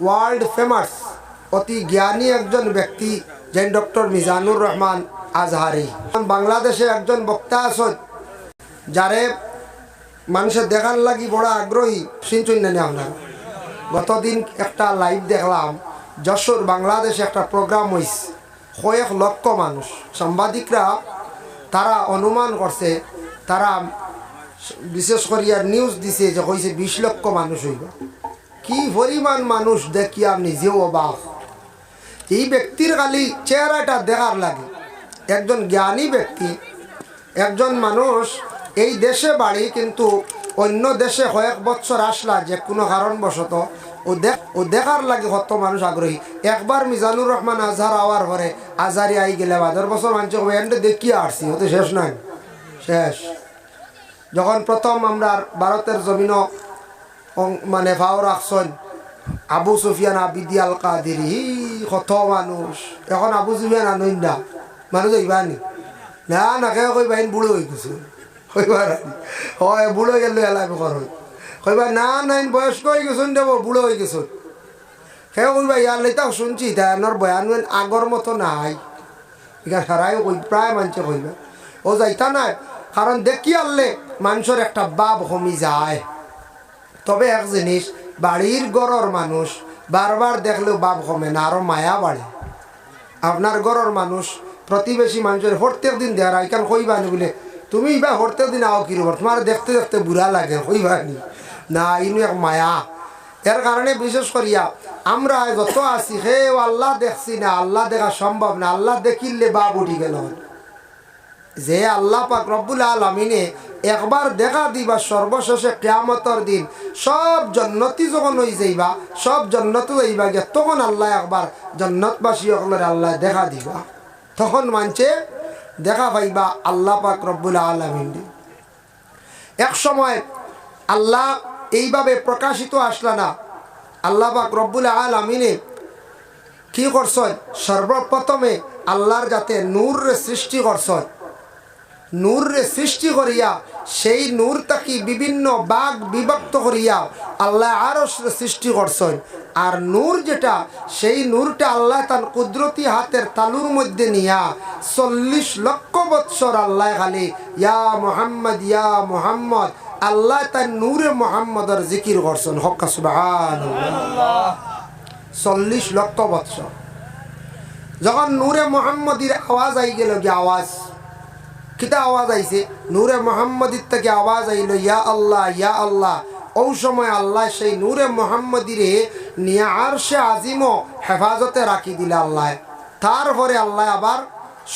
World famous অতি জ্ঞানী একজন ব্যক্তি যেন ডক্টর মিজানুর রহমান আজহারি। বাংলাদেশে একজন বক্তা আছেন যারে মানুষের দেখার লাগি বড় আগ্রহী। শুনছেন না আপনার? গতদিন একটা লাইভ দেখলাম, যশোর বাংলাদেশে একটা প্রোগ্রাম হয়েছে, কয়েক লক্ষ মানুষ। সাংবাদিকরা তারা অনুমান করছে, তারা বিশেষ করিয়া নিউজ দিছে যে হয়েছে 20 লক্ষ মানুষ হইব। কি পরিমাণ মানুষ দেখি আমি নিজেও অবাক। এই ব্যক্তির খালি চেহারাটা দেখার লাগে, একজন জ্ঞানী ব্যক্তি, একজন মানুষ এই দেশে বাড়ি কিন্তু অন্য দেশে কয়েক বছর আসলা যে কোনো কারণবশত ও দেখার লাগে কত মানুষ আগ্রহী। একবার মিজানুর রহমান আজহার আওয়ার পরে আজহারি আই গেলে 12 বছর মানুষ এন্ডে দেখিয়ে আসছি, হতে শেষ নাই শেষ। যখন প্রথম আমরা ভারতের জমিন মানে ফাও রাখছেন আবু সুফিয়ান আবিদি আল কাদিরি, কত মানুষ। এখন আবু সুফিয়ান আনইন না, মানুষ হইবানি না না কে কই বাইন বুড়ো হয়ে গেছে, কইবার হয় বুড়ো গেলে এলাই বেকার হয়, কইবার না নাইন বয়স্ক হয়ে গেছেন দেব, বুড়ো হয়ে গেছেন। সে কইবা ইয়ার লেতাও শুনছি তার বয়ান আগর মতো নাই, এখানে সারাই কই প্রায় মানুষে কইবা ও যাইতা নাই, কারণ দেখি আনলে মানুষের একটা ভাব কমি যায়। তবে এক জিনিস, বাড়ির গড়র মানুষ বারবার দেখলেও ভাব কমে না, আরো মায়া বাড়ে। আপনার গড়র মানুষ প্রতিবেশী মানুষের প্রত্যেক দিন দেয় এখান কইবানি বলে তুমি বা প্রত্যেক দিন আও কিরব, তোমার দেখতে দেখতে বুড়া লাগে, কইবানি না, ইনু এক মায়া। এর কারণে বিশেষ করিয়া আমরা যত আছি হে আল্লাহ দেখছি না, আল্লাহ দেখা সম্ভব না, আল্লাহ দেখিলে বাপ উঠি গেল। যে আল্লাহ পাক রব্বুল আলামিনে একবার দেখা দিবা সর্বশেষে কিয়ামতের দিন সব জান্নাতি যখন হই যাইবা, সব জান্নাতে যাইবা গিয়া তখন আল্লাহ একবার জান্নাতবাসী সকলের আল্লাহ দেখা দিবা, তখন মানছে দেখা পাইবা আল্লাহ পাক রব্বুল আলামিন। এক সময় আল্লাহ এইভাবে প্রকাশিত আসলা না, আল্লাহ পাক রব্বুল আলামিনে কি করছেন, সর্বপ্রথমে আল্লাহর যাতে নূরে সৃষ্টি করছেন, নূরে সৃষ্টি করিয়া সেই নূর তাকি বিভিন্ন ভাগ বিভক্ত করিয়া আল্লাহ আরো সৃষ্টি করছেন। আর নূর যেটা, সেই নূরটা আল্লাহ তার কুদরতি হাতের তালুর মধ্যে নিয়া 40 লক্ষ বৎসর আল্লাহ খালি ইয়া মুহাম্মদ ইয়া মুহাম্মদ আল্লাহ তার নূরে মুহাম্মদের জিকির করছেন। হক্কা সুবহানাল্লাহ। 40 লক্ষ বৎসর যখন নূরে মুহাম্মদের আওয়াজ আই গেল, কি আওয়াজ, কিতা আওয়াজ আইছে, নূরে মুহাম্মদির থেকে আওয়াজ আইল ইয়া আল্লাহ ইয়া আল্লাহ। ওই সময় আল্লাহ সেই নূরে মুহাম্মদিরে নিয়ে আরশে আজিমও হেফাজতে রাখি দিলা আল্লাহ। তারপরে আল্লাহ আবার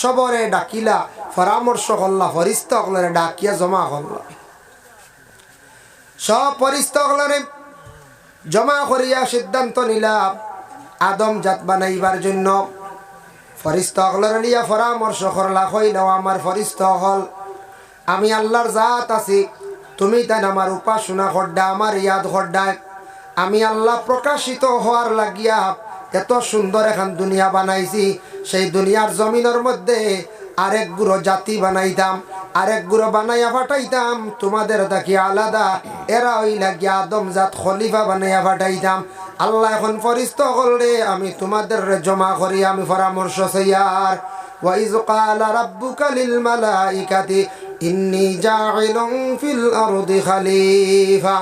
সবরে ডাকিলা, পরামর্শ করলা, ফরিস্তা হলরে ডাকিয়া জমা করলা, সব ফরিস্তা হলরে জমা করিয়া সিদ্ধান্ত নিলা আদম জাত বানাইবার জন্য। ফরিস্তা হলরে নিয়া পরামর্শ করলা, কইলাও আমার ফরিস্তা হল, আমি আল্লাহর জাত আছি, তুমি তাই আমার উপাসনা করডা, আমার ইয়াদ করডায়, আমি আল্লাহ প্রকাশিত হওয়ার লাগিয়া এত সুন্দর এখন দুনিয়া বানাইছি, সেই দুনিয়ার জমিনের মধ্যে আরেক গুরো জাতি বানাইতাম, আরেক গুরো বানাইয়া পাঠাইতাম তোমাদের দেখি আলাদা, এরা ওই লাগিয়া আদম জাত খলিফা বানাইয়া পাঠাইতাম। আল্লাহ এখন ফরিস্তা হলরে আমি তোমাদের জমা করি, আমি পরামর্শ চাইয়ার। ওয়াইজ ক্বালা রাব্বুকা লিল মালাইকাতি ইন্নী জাইলুন ফিল আরদি খলিফা।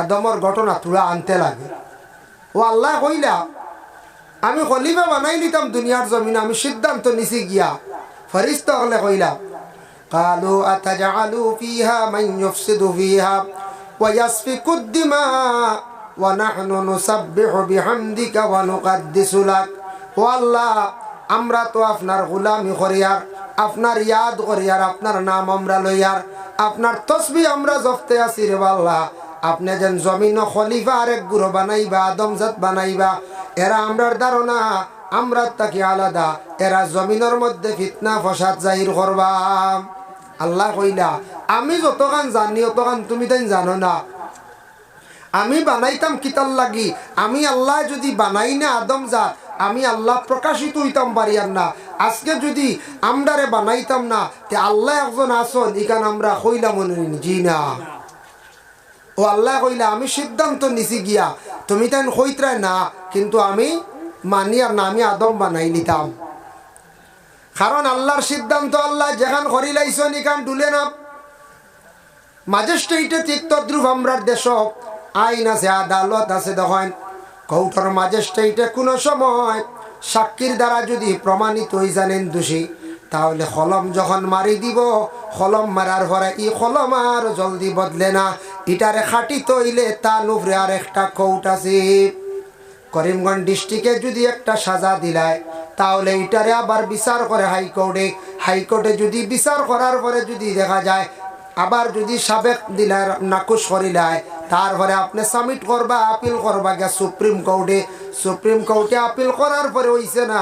আদমর ঘটনা তুলা আনতে লাগে, ও আল্লাহ কইলা আমি খলিফা বানাই নিতাম দুনিয়ার জমিনে, আমি সিদ্ধান্ত নিছি গিয়া। ফরিস্তা হলে কইলা ক্বালু আতাজআলু ফিহা মান ইউফসিদু ফিহা ওয়া ইয়াসফিকুদ দিমা ওয়া নাহনু নুসাব্বিহু বিহামদিকা ওয়া নুকদ্দিসু লাক। ও আল্লাহ, আমরা তো আপনার গোলামি করিয়ার, আপনার ইয়াদ করিয়ার, আপনার নাম আমরা লইয়ার, আপনার তসবিহ আমরা জপতে আছি রে আল্লাহ। আপনি যেন জমিন খলিফা আরেক গুরু বানাইবা, আদমজাত বানাইবা, এরা আমরার ধারণা আমরা তাকে আলাদা, এরা জমিনের মধ্যে ফিতনা ফসাদ জাহির করবা। আল্লাহ কইলা আমি যতখান জানি অতখান তুমি তাই জানো না, আমি বানাইতাম কিতার লাগি, আমি আল্লাহ যদি বানাই না আদম জাত, আমি আল্লাহ প্রকাশিত হইতাম পারিয়ার না। আজকে যদি আমরারে বানাইতাম না তে আল্লাহ একজন আসন, এখানে আমরা কইলাম জি না। ও আল্লাহ কইলা আমি সিদ্ধান্ত নিছি গিয়া তুমি তাই কইতরা না, কিন্তু আমি মানি আর না, আমি আদম বানাই নিতাম। কারণ আল্লাহর সিদ্ধান্ত আল্লাহ যেখান করি লাইছেন এখান ডুলে না। ম্যাজিস্ট্রেটে ঠিক তদ্রুপ আমরার দেশ আইন আছে, আদালত আছে। দেখেন কৌটর ম্যাজিস্ট্রেটে কোনো সময় সাক্ষীর দ্বারা যদি প্রমাণিত হয়ে জানেন দোষী, তাহলে কলম যখন মারি দিব, কলম মারার পরে ই কলম আর জলদি বদলে না, ইটারে খাটি তৈলে তা নুফরে আর একটা কোর্ট আছে। করিমগঞ্জ ডিস্ট্রিক্টে যদি একটা সাজা দিলায়, তাহলে এটারে আবার বিচার করে হাইকোর্টে। হাইকোর্টে যদি বিচার করার পরে যদি দেখা যায় আবার যদি সাবেক দিলার নাকুশ করিলায়, তারপরে আপনি সাবমিট করবা, আপিল করবা গিয়া সুপ্রিম কোর্টে। সুপ্রিম কোর্টে আপিল করার পরে হইছে না,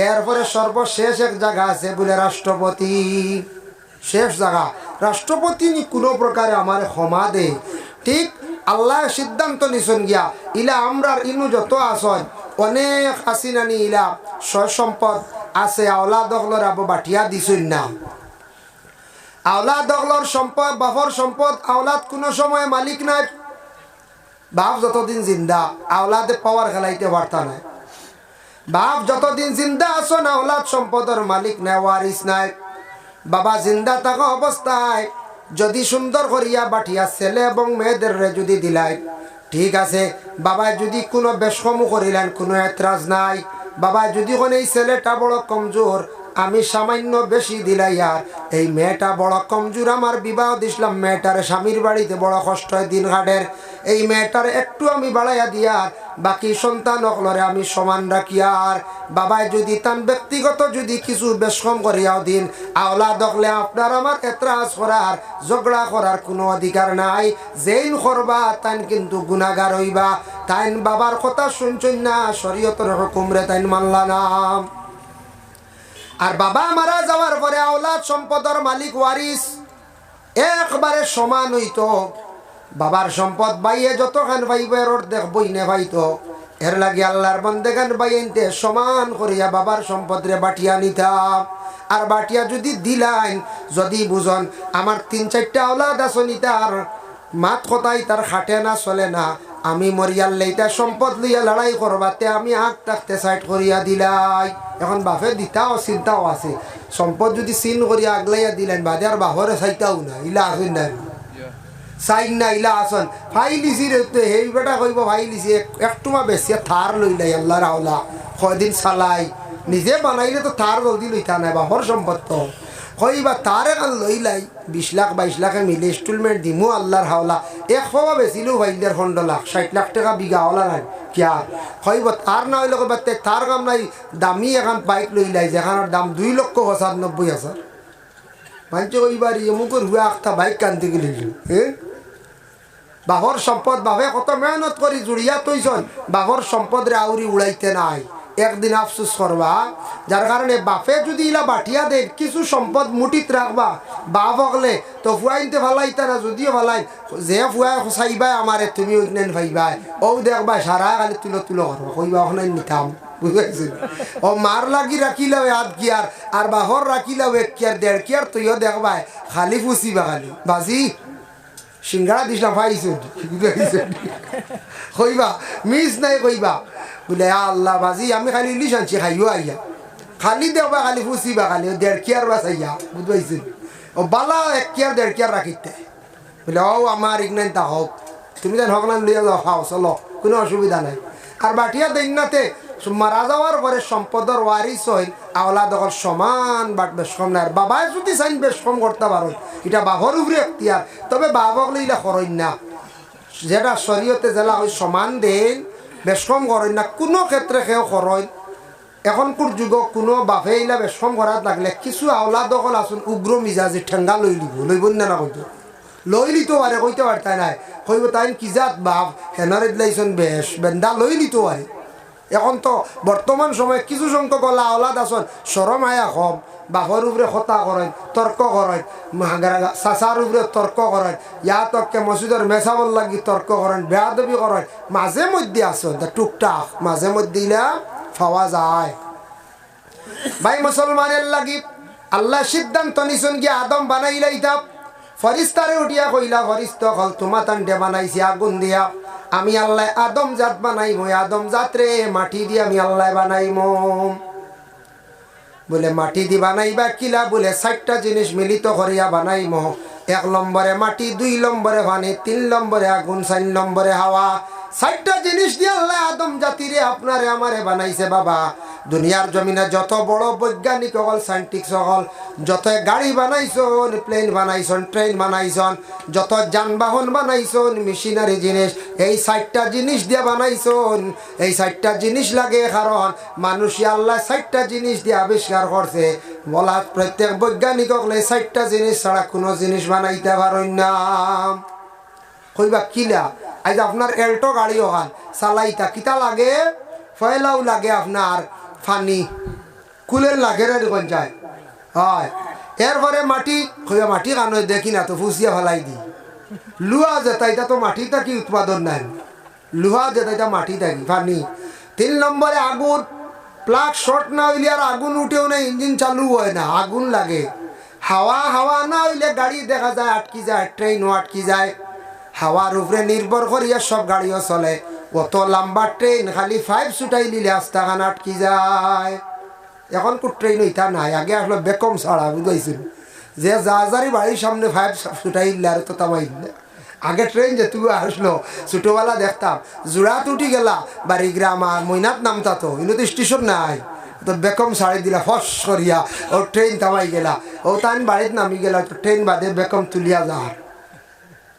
এরপরে সর্বশেষ এক জায়গা আছে বলে রাষ্ট্রপতি। শেষ জায়গা রাষ্ট্রপতি কোনো প্রকারে আমার ক্ষমা দে। ঠিক আল্লাহ সিদ্ধান্ত নিছেন গিয়া ইলা আমরার ইনু যত আসন অনেক আসিনানি ইলা সয় সম্পদ আছে, আওলা দখলর আবু বাটিয়া দিছুন না। আওলাদ দখলর সম্পদ, বাপর সম্পদ, আওলাদ কোনো সময় মালিক নাই। বাপ যতদিন জিন্দা আওলাদে পাওয়ার খেলাইতে পারতা নাই। বাপ যতদিন জিন্দা আসন আওলাদ সম্পদের মালিক নাই, ওয়ারিস নাই। বাবা জিন্দা থাকা অবস্থায় যদি সুন্দর করিয়া বাটিয়া ছেলে এবং মেয়েদের যদি দিলাই, ঠিক আছে। বাবা যদি কোনো বেশকমু করিলেন, কোনো এতরাজ নাই। বাবা যদি কোন এই ছেলেটা বড় কমজোর, আমি সামান্য বেশি দিলাই, আর এই মেয়েটা বড় কমজোর, আমার বিবাহ দিছিলাম, মেয়েটার স্বামীর বাড়িতে বড় কষ্ট হয় দিন ঘাটের, এই মেয়েটার একটু আমি বাড়াইয়া দিয়ার বাকি সন্তান অকলরে আমি সমান রাখিয়ার। বাবাই যদি তান ব্যক্তিগত যদি কিছু বেশকম করিয়াও দিন, আওলা দখলে আপনার আমার এতরাজ করার, ঝগড়া করার কোনো অধিকার নাই। যেইন করবা তাইন কিন্তু গুনাহগার হইবা। তাইন বাবার কথা শুনছেন না, শরীয়তের হুকুমরে তাইন মানলা না। আর বাবা মারা যাওয়ার পরে আওলাদ সম্পদের মালিক ওয়ারিস একবারে সমান হইতো। বাবার সম্পদ বাইয়ে যতখান পাইব এর অর্ধেক বইনে পাইতো। এর লাগে আল্লাহর বান্দেগান বাইনতে সমান করিয়া বাবার সম্পদ রে বাটিয়া নিতাম। আর বাটিয়া যদি দিলাইন, যদি বুঝন আমার 3-4টা আওলাদ আসনি, তার মাত কথাই তার খাটে না, চলে না, আমি মরিয়াল লইতা সম্পদ লইয়া লড়াই করবাতে আমি আগ থাকতে সাইড করিয়া দিলাই। এখন বাপে দিতাও চিন্তাও আছে, সম্পদ যদি চিন করিয়া আগলাইয়া দিলেন বাদে আর বাপরে চাইতাও না, ইলা আসুন না চাই না, ইলা আসন ফাইলিছি রে সেই বেটা কইব ফাইলিছি একটুমা বেশি থার লইলাই আল্লাহর আওলা কয়দিন চালাই, নিজে বানাইলে তো থার জলদি লইতা নাই, বাপর সম্পদ তো কইবা তার এখন লইলাই 20 লাখ 22 লাখে মিলে ইনস্টলমেন্ট দিমু আল্লাহর হাওলা। এক হওয়া বেচিলেও ভাইলের 15 লাখ 60 লাখ টাকা বিঘা হলা নাই কিয়া কইব তার না হইলে কইবা তার কাম নাই, দামি এখন বাইক লইলাই যেখানের দাম 2,95,000। মানছে কইবার এমুকের হুয়া একটা বাইক কানতে গেলি বাপর সম্পদ বাপে কত মেহনত করি জুড়িয়া তৈছন, বাপর সম্পদ রে আউরি উড়াইতে নাই, একদিন আফসোস করবা। যার কারণে বাপে যদি ইলা বাটিয়া দেন কিছু সম্পদ মুঠিত রাখবা, বাপ হকলে তো ফুয়াইনতে ভালাইতা না, যদিও ভালাই যে ফুয়াই চাইবাই আমারে তুমি ওইখানে ভাইবাই, ও দেখবা সারা খালি তুলো তুলো করবা, কইবা ওখানে নিতাম, বুঝাইছি। ও মার লাগি রাখিলাও হাত গিয়ার, আর বাহর রাখিলাও 1 কিয়ার 1.5 কিয়ার, তুইও দেখবাই খালি ফুসিবা, খালি বাজি সিঙ্গারা দিস না পাইছ কইবা মিস নাই, কইবা বলে আল্লাহ বাজি আমি খালি ইলিশ আনছি খাইও আইয়া, খালি দেবা খালি ফুসিবা, খালি 1.5 কিয়ার বাস আইয়া, বুঝবাইছেন। ও বালা 1 কিয়ার 1.5 কিয়ার রাখিতে বলে ও আমার ইগনাইন তা হোক, তুমি যেন হক না লইয়া যাও, খাও চলো, কোনো অসুবিধা নাই। আর বাটিয়া দৈন্যতে মারা যাওয়ার পরে সম্পদের ওয়ারিস হইল আওলা দখল সমান বাট বেশ কম নাই। বাবাই যদি চাইন বেশ কম করতে পারো, এটা বাবার উপরে এখতিয়ার, তবে বাবক লইলা করেন না, যেটা শরীয়তে জেলা হয় সমান দেন, বেশ কম করেন না, কোনো ক্ষেত্রে কেউ করেন। এখনকার যুগ কোনো বাপে ইলা বেশ কম করার লাগলে কিছু আওলা দখল আসুন উগ্র মিজাজি ঠেঙ্গা লইব না, না কইতো লই লিতো পারে, কইতে পারতাই নাই, কইব তাই কি জাত বাপ হেনারে দিলাইছেন বেশ বেন্দা লই লিতো পারে। এখন তো বর্তমান সময়ে কিছু সংখ্যক আওলাদ আসন সরম আয়া কম, বাপর উপরে হতা করেন, তর্ক করেন, চাচার উপরে তর্ক করেন, ইয়া তককে মসজিদের মেসাবল লাগি তর্ক করেন, বেয়াদবি করেন, মাঝে মধ্যে আসন টুকটাক মাঝে মধ্যে ইলা পাওয়া যায়। ভাই মুসলমানের লাগি আল্লাহ সিদ্ধান্ত নিছেন গিয়ে আদম বানাইলাইতাম, ফরিস্তারে উঠিয়া কইলা, ফরিস্ত হল তোমা তান্ডে বানাইছি আগুন দিয়া, আমি আল্লাহ আদম জাত বানাইমো, আদম জাত রে মাটি দিয়ে আমি আল্লাহ বানাইমো। বলে মাটি দি বানাইবা কিলা? বলে 4টা জিনিস মিলিত করিয়া বানাইমো। 1 নম্বরে মাটি, 2 নম্বরে পানি, 3 নম্বরে আগুন, 4 নম্বরে হাওয়া। 4টা জিনিস দিয়ে আল্লাহ আদম জাতিরে আপনারে আমারে বানাইছে। বাবা, দুনিয়ার জমিনে যত বড় বৈজ্ঞানিক হল, সায়েন্টিস্ট হল, যত গাড়ি বানাইছন, প্লেন বানাইছন, ট্রেন বানাইছন, যত যানবাহন বানাইছন, মেশিনারি জিনিস, এই 4টা জিনিস দিয়ে বানাইছন। এই 4টা জিনিস লাগে, কারণ মানুষই আল্লাহ 4টা জিনিস দিয়ে আবিষ্কার করছে। বলা প্রত্যেক বৈজ্ঞানিক হলে 4টা জিনিস ছাড়া কোনো জিনিস বানাইতে পারেন না। কইবা কিলা? আজ আপনার এল্টো গাড়ি ওখান চালাইতা কিতা লাগে? ফয়লাও লাগে, আপনার ফানি কুলের লাগে রে কোন যায়। হয় এরপরে মাটি, কইবা মাটি কানো দেখি না তো ফুসিয়া ফেলাই দি। লুহা যেতাইতা তো মাটি থাকি উৎপাদন নাই, লুহা যেতাইতা মাটি থাকি ফানি। 3 নম্বরে আগুন, প্লাগ শর্ট না হইলে আর আগুন উঠেও না, ইঞ্জিন চালু হয় না, আগুন লাগে। হাওয়া, হাওয়া না হইলে গাড়ি দেখা যায় আটকি যায়, ট্রেনও আটকি যায়। হাওয়ার উপরে নির্ভর করিয়া সব গাড়িও চলে। অত লম্বা ট্রেন খালি 5 ছুটাই নিলে রাস্তাখান আটকি যায়। এখন কো ট্রেন ওইটা নাই, আগে আসলো বেকম ছাড়া বুঝাইছিল যে যারি বাড়ির সামনে 5 ছুটাই নিলে আর তো তামাই দিলে। আগে ট্রেন যেটু আসলো ছোটোবেলা দেখতাম, জোড়াত উঠি গেলা বাড়ি গ্রাম আর মইনাত নামতা, তো ইনো তো স্টেশন নাই, তো বেকম ছাড়ি দিলা ফস করিয়া ও ট্রেন থামাই গেলা। ও তান বাড়িত নামি গেলা, তো ট্রেন বাদে বেকম তুলিয়া যার।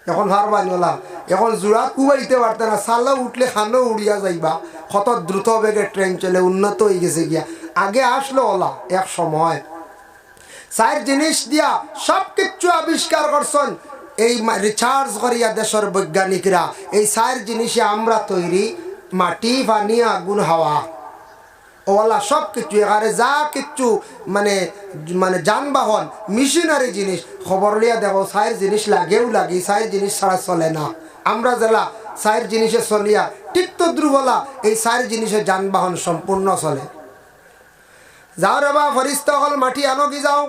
এখন ভার বানিওলা, এখন জোড়া কুবাইতে পারতে না, সালা উঠলে খানো উড়িয়া যাইবা। কত দ্রুত বেগে ট্রেন চলে, উন্নত হয়ে গেছে গিয়া। আগে আসলো ওলা এক সময় 4 জিনিস দিয়া সব কিছু আবিষ্কার করছেন। এই রিসার্চ করিয়া দেশের বৈজ্ঞানিকরা এই 4 জিনিসে আমরা তৈরি, মাটি, পানি, আগুন, হাওয়া। ওলা সব কিছু এখানে যা কিচ্ছু মানে মানে যানবাহন, মেশিনারি জিনিস, খবর লিয়া দেখো 4 জিনিস লাগেও লাগে, 4 জিনিস ছাড়া চলে না। আমরা জেলা 4 জিনিসে চলিয়া ঠিক তো দ্রুবলা এই 4 জিনিসে যানবাহন সম্পূর্ণ চলে। যাও রে বা ফরিস্তা হল মাটি আনো কি যাও।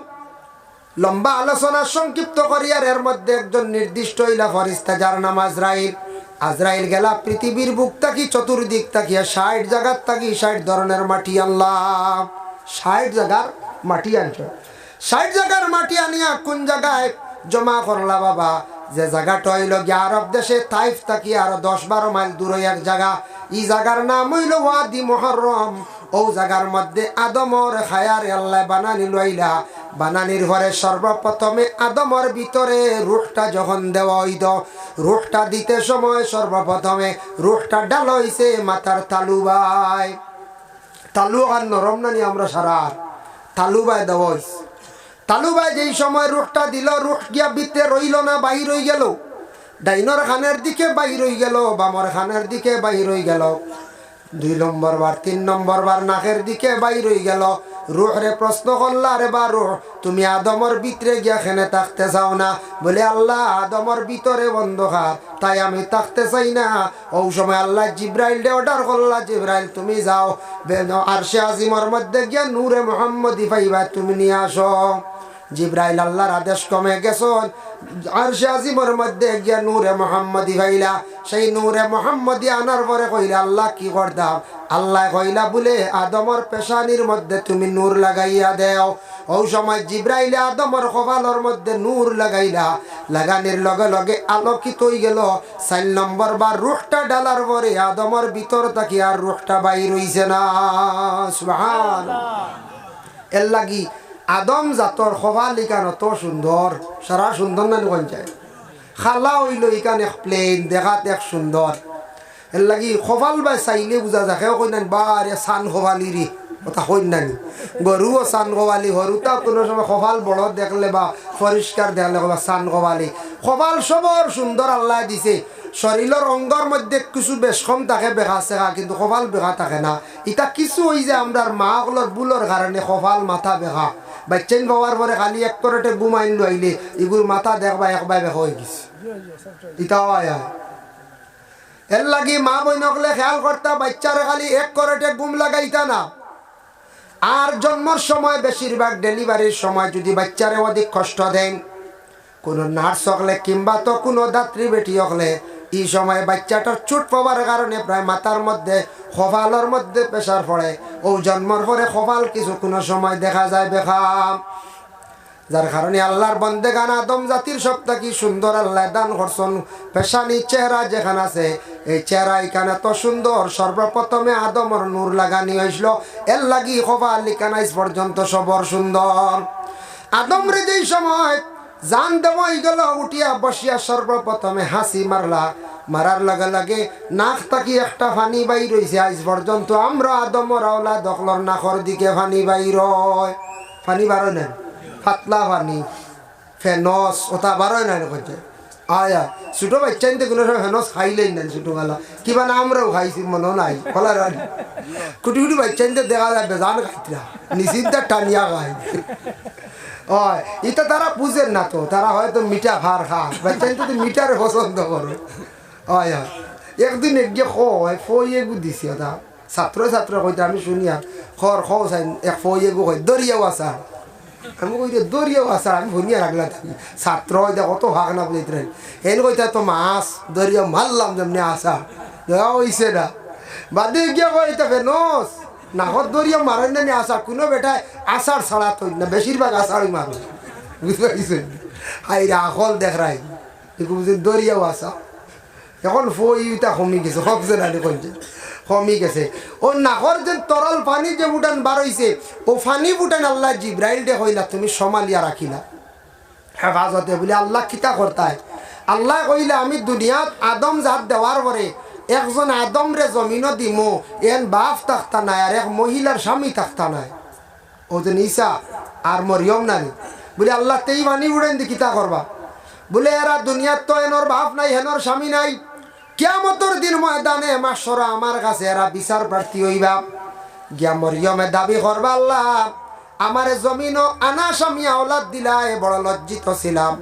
লম্বা আলোচনা সংক্ষিপ্ত করিয়ার এর মধ্যে একজন নির্দিষ্ট হইলা ফরিস্তা, যার নাম আজরাইল। আজরাইল গেলা পৃথিবীর বুক থাকি চতুর্দিক তাকিয়া 60 জায়গার থাকি 60 ধরনের মাটি আনলাম। 60 জায়গার মাটি আনছ, 60 জায়গার মাটি আনিয়া কোন জায়গায় জমা করলা? বাবা, যে জায়গাটা হইল গিয়া আরব দেশে তাইফ থাকি আরো 10-12 মাইল দূরে এক জায়গা। এই জায়গার নাম হইল ওয়াদি মুহররম। ও জায়গার মধ্যে আদমর খায়ার আল্লাহ বানানি লইলা। বানানির ঘরে সর্বপ্রথমে আদমর ভিতরে রুহটা যখন দেওয়া হইত, রুহটা দিতে সময় সর্বপ্রথমে রুহটা ডাল হইছে মাথার তালুবাই। তালু আর নরম নানি আমরা সারা তালুবাই দেওয়া হইছে। তালুবাই যেই সময় রুহটা দিল, রুহ গিয়া ভিতরে রইল না, বাহির হয়ে গেল। ডাইনর খানের দিকে বাহির হয়ে গেল, বামর খানের দিকে বাহির হয়ে গেল। 2 নম্বর বার 3 নম্বর বার নাকের দিকে বাহির হয়ে গেল। রুহরে প্রশ্ন করলা, রে বা রুহ তুমি আদমর ভিতরে গিয়া খেনে থাকতে চাও না? বলে আল্লাহ আদমর ভিতরে অন্ধকার, তাই আমি থাকতে চাই না। ওই সময় আল্লাহ জিব্রাইল ডে অর্ডার করলা, জিব্রাইল তুমি যাও আরশে আজিমর মধ্যে গিয়া নূরে মুহাম্মদি পাইবা, তুমি নিয়ে আসো। জিব্রাইল আল্লাহর আদেশ কমে গেছন, আরশে আজিমর মধ্যে গিয়া নূরে মুহাম্মদি পাইলা। সেই নূরে মুহাম্মদি আনার পরে কইলা আল্লাহ কি করতাম? আল্লাহ কইলা বলে আদমর পেশানির মধ্যে তুমি নূর লাগাইয়া দেও। ওই সময় জিব্রাইলে আদমর কপালের মধ্যে নূর লাগাইলা, লাগানির লগে লগে আলোকিত হয়ে গেল। 4 নম্বর বার রুহটা ডালার পরে আদমর ভিতর থাকি আর রুহটা বাইর হইছে না। সুবহানাল্লাহ। এর লাগি আদম জাতর কপাল ইকান অত সুন্দর, সারা সুন্দর না কোন যায় খালা হইল ইকান এক প্লেন দেখাত এক সুন্দর। এর লাগি কপাল বা চাইলে বুঝা যাকে কই না বারে সান কপালি রে কথা কই নানি। গরুও সান কপালি, গরুটাও কোনো সময় কপাল বড় দেখলে বা পরিষ্কার দেখলে বা সান কপালি। কপাল সবর সুন্দর আল্লাহ দিছে। শরীরের অঙ্গর মধ্যে কিছু বেশ কম থাকে বেখা চেখা, কিন্তু কপাল বেখা থাকে না। এটা কিছু ওই যে আমরা মাগুলোর বুলোর কারণে কপাল মাথা বেখা। বাচ্চান বাবার পরে খালি এক করটে ঘুমাইন লইলে এগুর মাথা দেখবা একবার বেখা হয়ে গেছে। এটাও আয় এর লাগি মা বইনকলে খেয়াল করতা, বাচ্চারে খালি এক করটে ঘুম লাগাইতা না। আর জন্মর সময় বেশিরভাগ ডেলিভারির সময় যদি বাচ্চারে অধিক কষ্ট দেন, কোনো নার্স হকলে কিংবা তো কোনো দাত্রী বেটি হকলে এই সময় বাচ্চাটার চোট পাওয়ার কারণে প্রায় মাথার মধ্যে কপালের মধ্যে প্রেসার পড়ে ও জন্মর পরে কপাল কিছু কোনো সময় দেখা যায় বেখাম যার কারণে আল্লাহর বন্দেগান আদম জাতির সবটা কি সুন্দর আল্লাহ দান করছেন পেশানি চেহারা যেখানে আছে এই চেহারা এখানে তো সুন্দর সর্বপ্রথমে আদমর নূর লাগানি হয়েছিল এর লাগি কপাল লিখানাইস পর্যন্ত সবর সুন্দর আদম রে যেই সময় জান দেওয়াই গেল উঠিয়া বসিয়া সর্বপ্রথমে হাসি মারলা মারার লগে লগে নাক তাকি একটা ফানি বাইর হইছে আজ পর্যন্ত আমরা আদমর আওলা দখলর নাকর দিকে ফানি বাইর হয় ফানি বারো নেন পাতলা পানি ফেনস ওটা বারোয় নাই করছে আয়া ছোটো বাচ্চা নিতে কোনো ফেনস খাইলেই নেন ছোটোবেলা কিবা না আমরাও খাইছি মনে নাই কলার কুটি কুটি বাচ্চা নিতে দেখা যায় বেজান খাইতরা নিশ্চিন্তা টানিয়া খাই হয় এটা তারা বুঝেন না তো তারা হয়তো মিঠা ভার খা বাচ্চা নিতে মিঠার পছন্দ করো হয় হয় একদিন একগে ফই এগু দিছি ওটা ছাত্র ছাত্র কইতে আমি শুনি আর খর খাও চাই এক ফই এগু কই দরিয়াও আসা আমি কই দরিয়াও আসা আমি ভনিয়া রাখলাম ছাত্র হইতে কত ভাগ না বুঝতে হেন কইতে তো মাছ দরিয়াও মারলাম যেমনি আসা দেখা হইছে না বাদে গিয়া কইতে ফেনস নাহর দরিয়া মারেন না আসা কোনো বেটায় আষাঢ় ছাড়া তো না বেশিরভাগ আষাঢ়ই মারো বুঝতে পারছেন হাই রাখল দেখ রাই দরিয়াও আসা এখন ফইটা কমি গেছে সবজে নানি কইছে কমি গেছে ও নাকর যে তরল পানি যে বুটান বারইছে ও পানি বুটান আল্লাহ জিব্রাইল দে কইলা তুমি সমালিয়া রাখিলা হেফাজতে বলে আল্লাহ কিতা করতায় আল্লাহ কইলা আমি দুনিয়াত আদম জাত দেওয়ার পরে একজন আদম রে জমিনও দিমো এন বাপ থাকতা নাই আর এক মহিলার স্বামী থাকতা নাই ও যে নিসা আর মরিয়ম নানি বলে আল্লাহ তেই পানি বুড়েন দি কিতা করবা বলে এরা দুনিয়াত তো এনর বাপ নাই হেনর স্বামী নাই কিয়ামতের দিন ময়দানে মাশরা আমার কাছে এরা বিচার প্রার্থী হইবা গিয়া মরিয়মে দাবি করবা আল্লাহ আমারে জমিনও আনা স্বামী আওলাদ দিলায় বড় লজ্জিত ছিলাম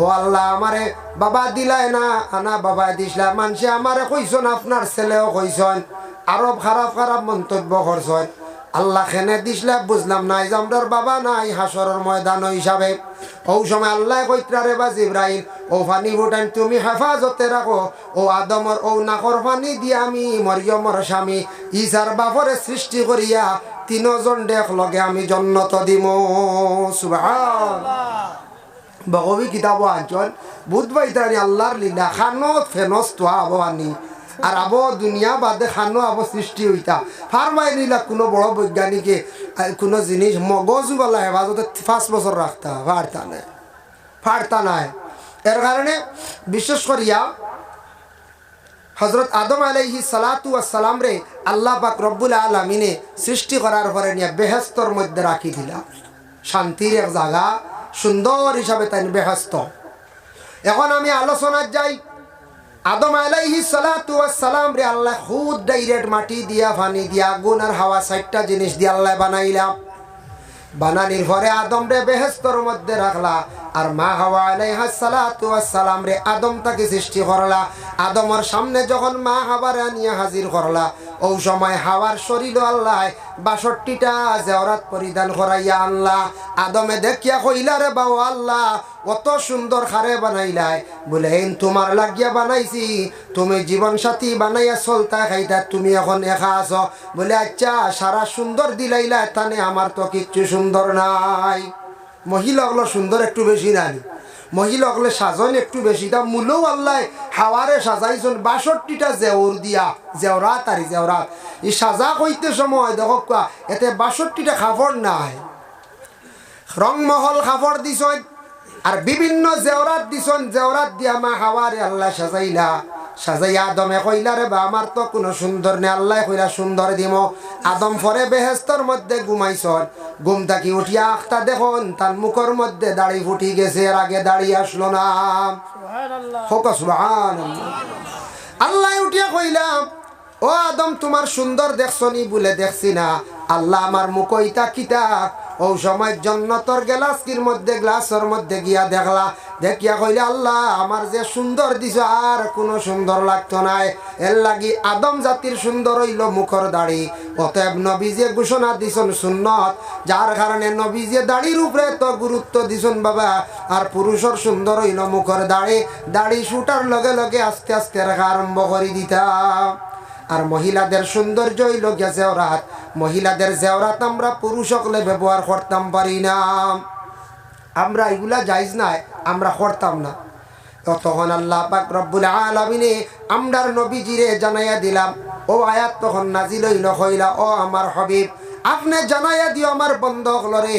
ও আল্লাহ আমারে বাবা দিলায় না আনা বাবা দিছিলাম মানুষে আমারে কইছেন আপনার ছেলেও কইছেন আরো খারাপ খারাপ মন্তব্য করছেন আল্লাহ খেনে দিসলে বুঝলাম নাই যে আমরার বাবা নাই হাসরের ময়দান হিসাবে ও সময় আল্লাহ কইত্রা রে বা জিব্রাইল ও পানি ফুটান তুমি হেফাজতে রাখো ও আদমর ও নাকর পানি দিয়ে আমি মরিয়মর স্বামী ঈসার বাপরে সৃষ্টি করিয়া তিনজন দেখ লগে আমি জন্নত দিম সুবহানাল্লাহ বগবি কিতাব আঞ্চল বুধবাইতানি আল্লাহর লীলা খানত ফেনস তো আবহানি আর আবো দুনিয়া বাদে খানো আবো সৃষ্টি হইতা ফার্মাই নিলা কোনো বড় বৈজ্ঞানিকে কোনো জিনিস মগজুবালা হেফাজতে 5 বছর রাখতা ফাড়তা নাই এর কারণে বিশেষ করিয়া হযরত আদম আলাইহিস সালাতু ওয়াস সালাম রে আল্লাহ পাক রব্বুল আলামিনে সৃষ্টি করার পরে নিয়ে বেহেশতর মধ্যে রাখি দিলা শান্তির এক জায়গা সুন্দর হিসাবে তাই বেহেশত এখন আমি আলোচনায় যাই আদম আলাইহিস সালাতু ওয়াস সালাম রে আল্লাহ খুদ ডাইরেক্ট মাটি দিয়া পানি দিয়া আগুন আর হাওয়া 6টা জিনিস দিয়ে আল্লাহ বানাইলা বানানির পরে আদম রে বেহেশতর মধ্যে রাখলা আর মা হাওয়া আলাইহিস সালাতু ওয়াস সালাম রে আদম তাকে সৃষ্টি করলা আদমের সামনে যখন মা হাওয়া রে নিয়ে হাজির করলা ওই সময় হাওয়ার শরীর আল্লাহ ৬২টা জেওরাত পরিধান করাইয়া আল্লাহ আদমে দেখিয়া কইলা রে বাবা আল্লাহ কত সুন্দর খারে বানাইলাই বলে তোমার লাগিয়া বানাইছি তুমি জীবন সাথী বানাইয়া চলতা খাইতা তুমি এখন একা আছো বলে আচ্ছা সারা সুন্দর দিলাইলা তানে আমার তো কিচ্ছু সুন্দর নাই মহিলা হলো সুন্দর একটু বেশি নাই মহিলা হলে সাজন একটু বেশি তা মূলও আল্লাহ হাওয়ারে সাজাইছেন ৬২টা জেওর দিয়া জেওরাত আর জেওরাত এই সাজা কইতে সময় দেখো এতে ৬২টা কাপড় নাই রংমহল কাপড় দিছেন আর বিভিন্ন জেওরাত দিছেন জেওরাত দিয়া মা হাওয়ারে আল্লাহ সাজাইলা সাজাইয়া আদমে কইলা রে বা আমার তো কোনো সুন্দর নেই আল্লাহ কইলা সুন্দর দিম আদম পরে বেহেশতর মধ্যে ঘুমাইছন ঘুম থাকি উঠিয়া আখতা দেখুন তার মুখের মধ্যে দাড়ি ফুটি গেছে এর আগে দাড়ি আসলো না সুবহানাল্লাহ আল্লাহ উঠিয়া কইলাম ও আদম তোমার সুন্দর দেখছনি বলে দেখছি না আল্লাহ আমার মুখ ইতা কিতা ও সময় জন্নতর গ্লাসকির মধ্যে গ্লাসের মধ্যে গিয়া দেখলা দেখিয়া কইলে আল্লাহ আমার যে সুন্দর দিছ আর কোনো সুন্দর লাগতো নাই এর লাগি আদম জাতির সুন্দর হইল মুখর দাড়ি ও অতএব নবীজি ঘোষণা দিছেন সুন্নত, যার কারণে নবীজি দাড়ির উপরে তো গুরুত্ব দিছেন বাবা। আর পুরুষের সুন্দর হইল মুখের দাড়ি, দাড়ি শুটার লগে লগে আস্তে আস্তে রাখা আরম্ভ করে দিতাম। আর মহিলাদের সৌন্দর্য হইল গিয়া জেওরাত, মহিলাদের জেওরাত আমরা পুরুষ সকলে ব্যবহার করতাম পারি না, আমরা এগুলা জায়েজ নাই, আমরা করতাম না। তখন আল্লাহ পাক রব্বুল আলামিনে আমরার নবীজিরে জানাইয়া দিলাম, ও আয়াত তখন নাজিল হইল, হইলা ও আমার হাবিব আপনি জানাইয়া দিও আমার বন্ধকলরে,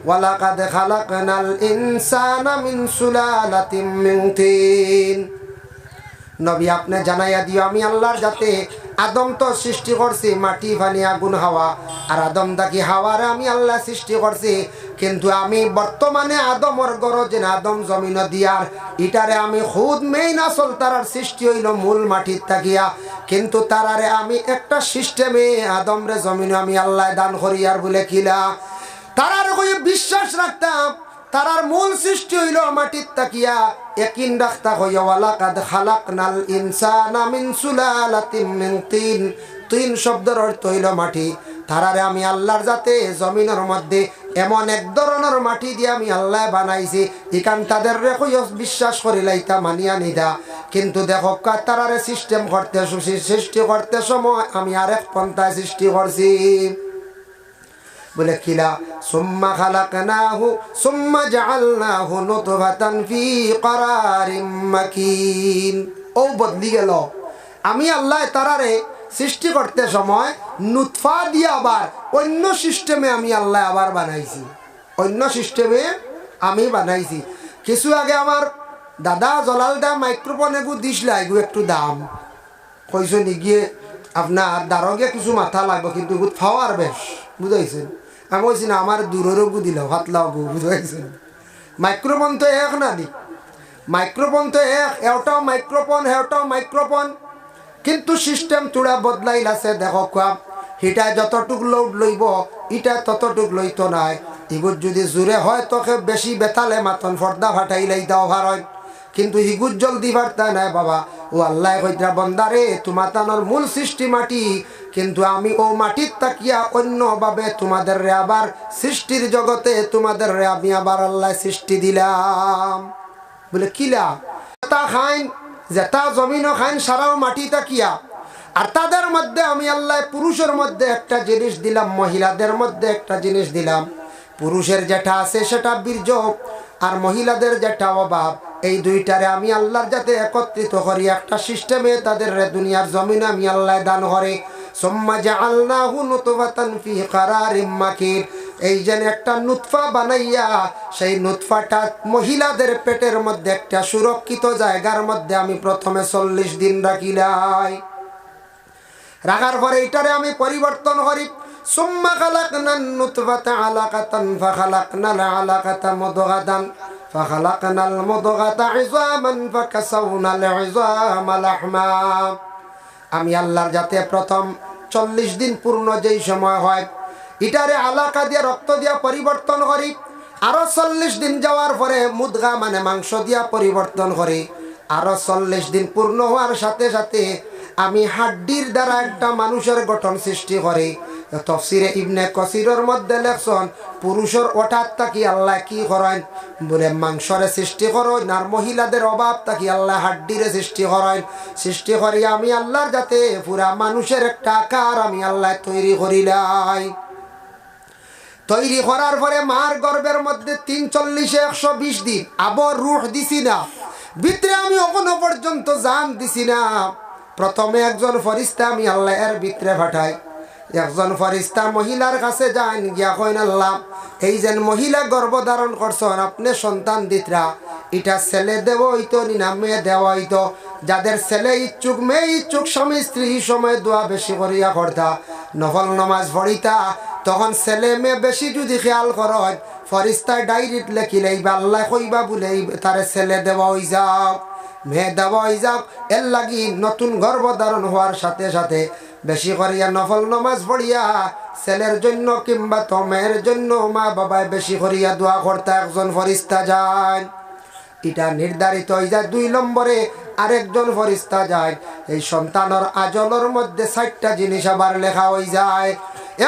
ওয়ালাকাদ খালাকনাল ইনসানা মিন সুলালাতিন মিন তিন। নবী আপনি জানাইয়া দিও আমি আল্লাহর যাতে আদম তো সৃষ্টি করছি মাটি পানি আগুন হাওয়া, আর আদম দাকি হাওয়ারে আমি আল্লাহ সৃষ্টি করছি, কিন্তু আমি বর্তমানে আদমর গরজ না আদম জমিন দিয়ার ইটারে আমি খুদ মেইন আসল তারার সৃষ্টি হইল মূল মাটির থাকিয়া, কিন্তু তারারে আমি একটা সিস্টেমে আদমরে জমিন আমি আল্লাহ দান করি। আর বলে কিলা তারার কই বিশ্বাস রাখতাম তারার মূল সৃষ্টি হইল মাটির তাকিয়া, ইয়াকিন রাখতা হইয়া ওয়ালাকাদ খালাকনাল ইনসানা মিন সুলালাতিন মিন তিন। তিন শব্দের অর্থ হইল মাটি। তারারে আমি আল্লাহর যাতে জমিনের মধ্যে এমন এক ধরনের মাটি দিয়ে আমি আল্লাহ বানাইছি, ইকান তাদের রেখই বিশ্বাস করি লাইতা মানিয়া নিদা। কিন্তু দেখো তারারে সিস্টেম করতে সৃষ্টি করতে সময় আমি আরেক পন্থায় সৃষ্টি করছি। বলে কিলা সুম্মা খালাকনাহু সুম্মা জাআলনাহু নুতফাতান ফি ক্বারারিম মাকিন। ও বদলি গেল, আমি আল্লাহ তারারে সৃষ্টি করতে সময় নুতফা দিয়ে আবার অন্য সিস্টেমে আমি আল্লাহ আবার বানাইছি, অন্য সিস্টেমে আমি বানাইছি। কিছু আগে আমার দাদা জলাল দা মাইক্রোফোন এগু দিসলা, এগু একটু দাম কইছো নি গিয়ে আপনার দারগে কিছু মাথা লাগবে, কিন্তু এগু ফাওয়ার বেশ বুঝাইছেন। আমি বলছি না আমার দূরেরও গু দিল হাতলাও গু বুঝাইছেন। মাইক্রোফোন তো এক না নি, মাইক্রোফোন তো এক, এটাও মাইক্রোফোন হেটাও মাইক্রোফোন, কিন্তু সিস্টেম চূড়া বদলাইল আছে। দেখো কাম হিটা যতটুক লোড লইব ইটা ততটুক লইতো নাই। ইগুর যদি জোরে হয় তোকে বেশি বেতালে মাতন ফর্দা ফাটাইলাই দাও ভার হয়, কিন্তু হিগুর জলদি বার্তা নাই বাবা। ও আল্লাহ কইরা বন্দারে তোমার তানোর মূল সৃষ্টি মাটি, কিন্তু আমি ও মাটির তাকিয়া অন্যভাবে তোমাদের রে আবার সৃষ্টির জগতে তোমাদের রে আমি আবার আল্লাহ সৃষ্টি দিলাম। বলে কিলা তা খাইন যেটা জমিন খাইন সারাও মাটি তাকিয়া, আর তাদের মধ্যে আমি আল্লাহ পুরুষের মধ্যে একটা জিনিস দিলাম, মহিলাদের মধ্যে একটা জিনিস দিলাম। পুরুষের যেটা আছে সেটা বীর্য, আর মহিলাদের যেটা অভাব, এই দুইটারে আমি আল্লাহর যাতে একত্রিত করি একটা সিস্টেমে তাদের দুনিয়ার জমিনে আমি আল্লাহ দান করে। সুম্মা জাআলনাহু নুতফাতান ফি ক্বারারিম মাকিন। এই যে একটা নুতফা বানাইয়া সেই নুতফাটা মহিলাদের পেটের মধ্যে একটা সুরক্ষিত জায়গার মধ্যে আমি প্রথমে 40 দিন রাখিলাই। রাখার পরে এটারে আমি পরিবর্তন করি। সুম্মা খালাকনান নুতফাতা আলাকাতান ফাখালাকনাল আলাকাতা মুদগাতান ফাখালাকনাল মুদগাতা ইযামান ফাকাসাউনাল ইযামা লাহমা। আমি আল্লাহর যাতে প্রথম 40 দিন পূর্ণ যেই সময় হয় এটারে আলাকা দিয়ে রক্ত দিয়া পরিবর্তন করি। আরো 40 দিন যাওয়ার পরে মুদগা মানে মাংস দিয়া পরিবর্তন করি। আরো 40 দিন পূর্ণ হওয়ার সাথে সাথে আমি হাড্ডির দ্বারা একটা মানুষের গঠন সৃষ্টি করি। তফসিরে ইবনে কাসিরের মধ্যে লেখছেন পুরুষের ওঠাত তাকি আল্লাহ কি করেন বলে মাংসরে সৃষ্টি করেন, আর মহিলাদের অভাব তাকি আল্লাহ হাড্ডিরে সৃষ্টি করেন। সৃষ্টি করি আমি আল্লাহর যাতে পুরা মানুষের একটা আকার আমি আল্লাহ তৈরি করিলাই। তৈরি করার পরে মার গর্ভের মধ্যে 340-120 দিন আবার রূহ দিছি না, ভিতরে আমি এখনো পর্যন্ত জান দিছি না। প্রথমে একজন ফরিস্তা আমি আল্লাহ এর ভিতরে পাঠাই। একজন ফরিস্তা মহিলার কাছে যান, গিয়া কইন আল্লাহ এই যে মহিলা গর্ভধারণ করছেন আপনি সন্তান দিতরা, এটা ছেলে দেব হইতো না মেয়ে দেওয়া হইতো। যাদের ছেলে ইচ্ছুক মেয়ে ইচ্ছুক স্বামী স্ত্রী সময় দোয়া বেশি করিয়া করতা, নফল নমাজ পড়িতা, তখন ছেলে মেয়ে বেশি যদি খেয়াল করেন ফরিস্তায় ডাইরেক্ট লেখিলে আল্লাহ কইবা বলে তারে ছেলে দেওয়া হই যাও মেয়ে দেওয়া হই যাও। এর লাগি নতুন গর্ভধারণ হওয়ার সাথে সাথে বেশি করিয়া নফল নমাজ পড়িয়া ছেলের জন্য কিংবা তো মেয়ের জন্য মা বাবায় বেশি করিয়া দোয়া করতে একজন ফরিস্তা যায়। এটা নির্ধারিত হয়ে যায়। 2 নম্বরে আরেকজন ফরিস্তা যায়, এই সন্তানের আজলের মধ্যে 4টা জিনিস আবার লেখা হয়ে যায়।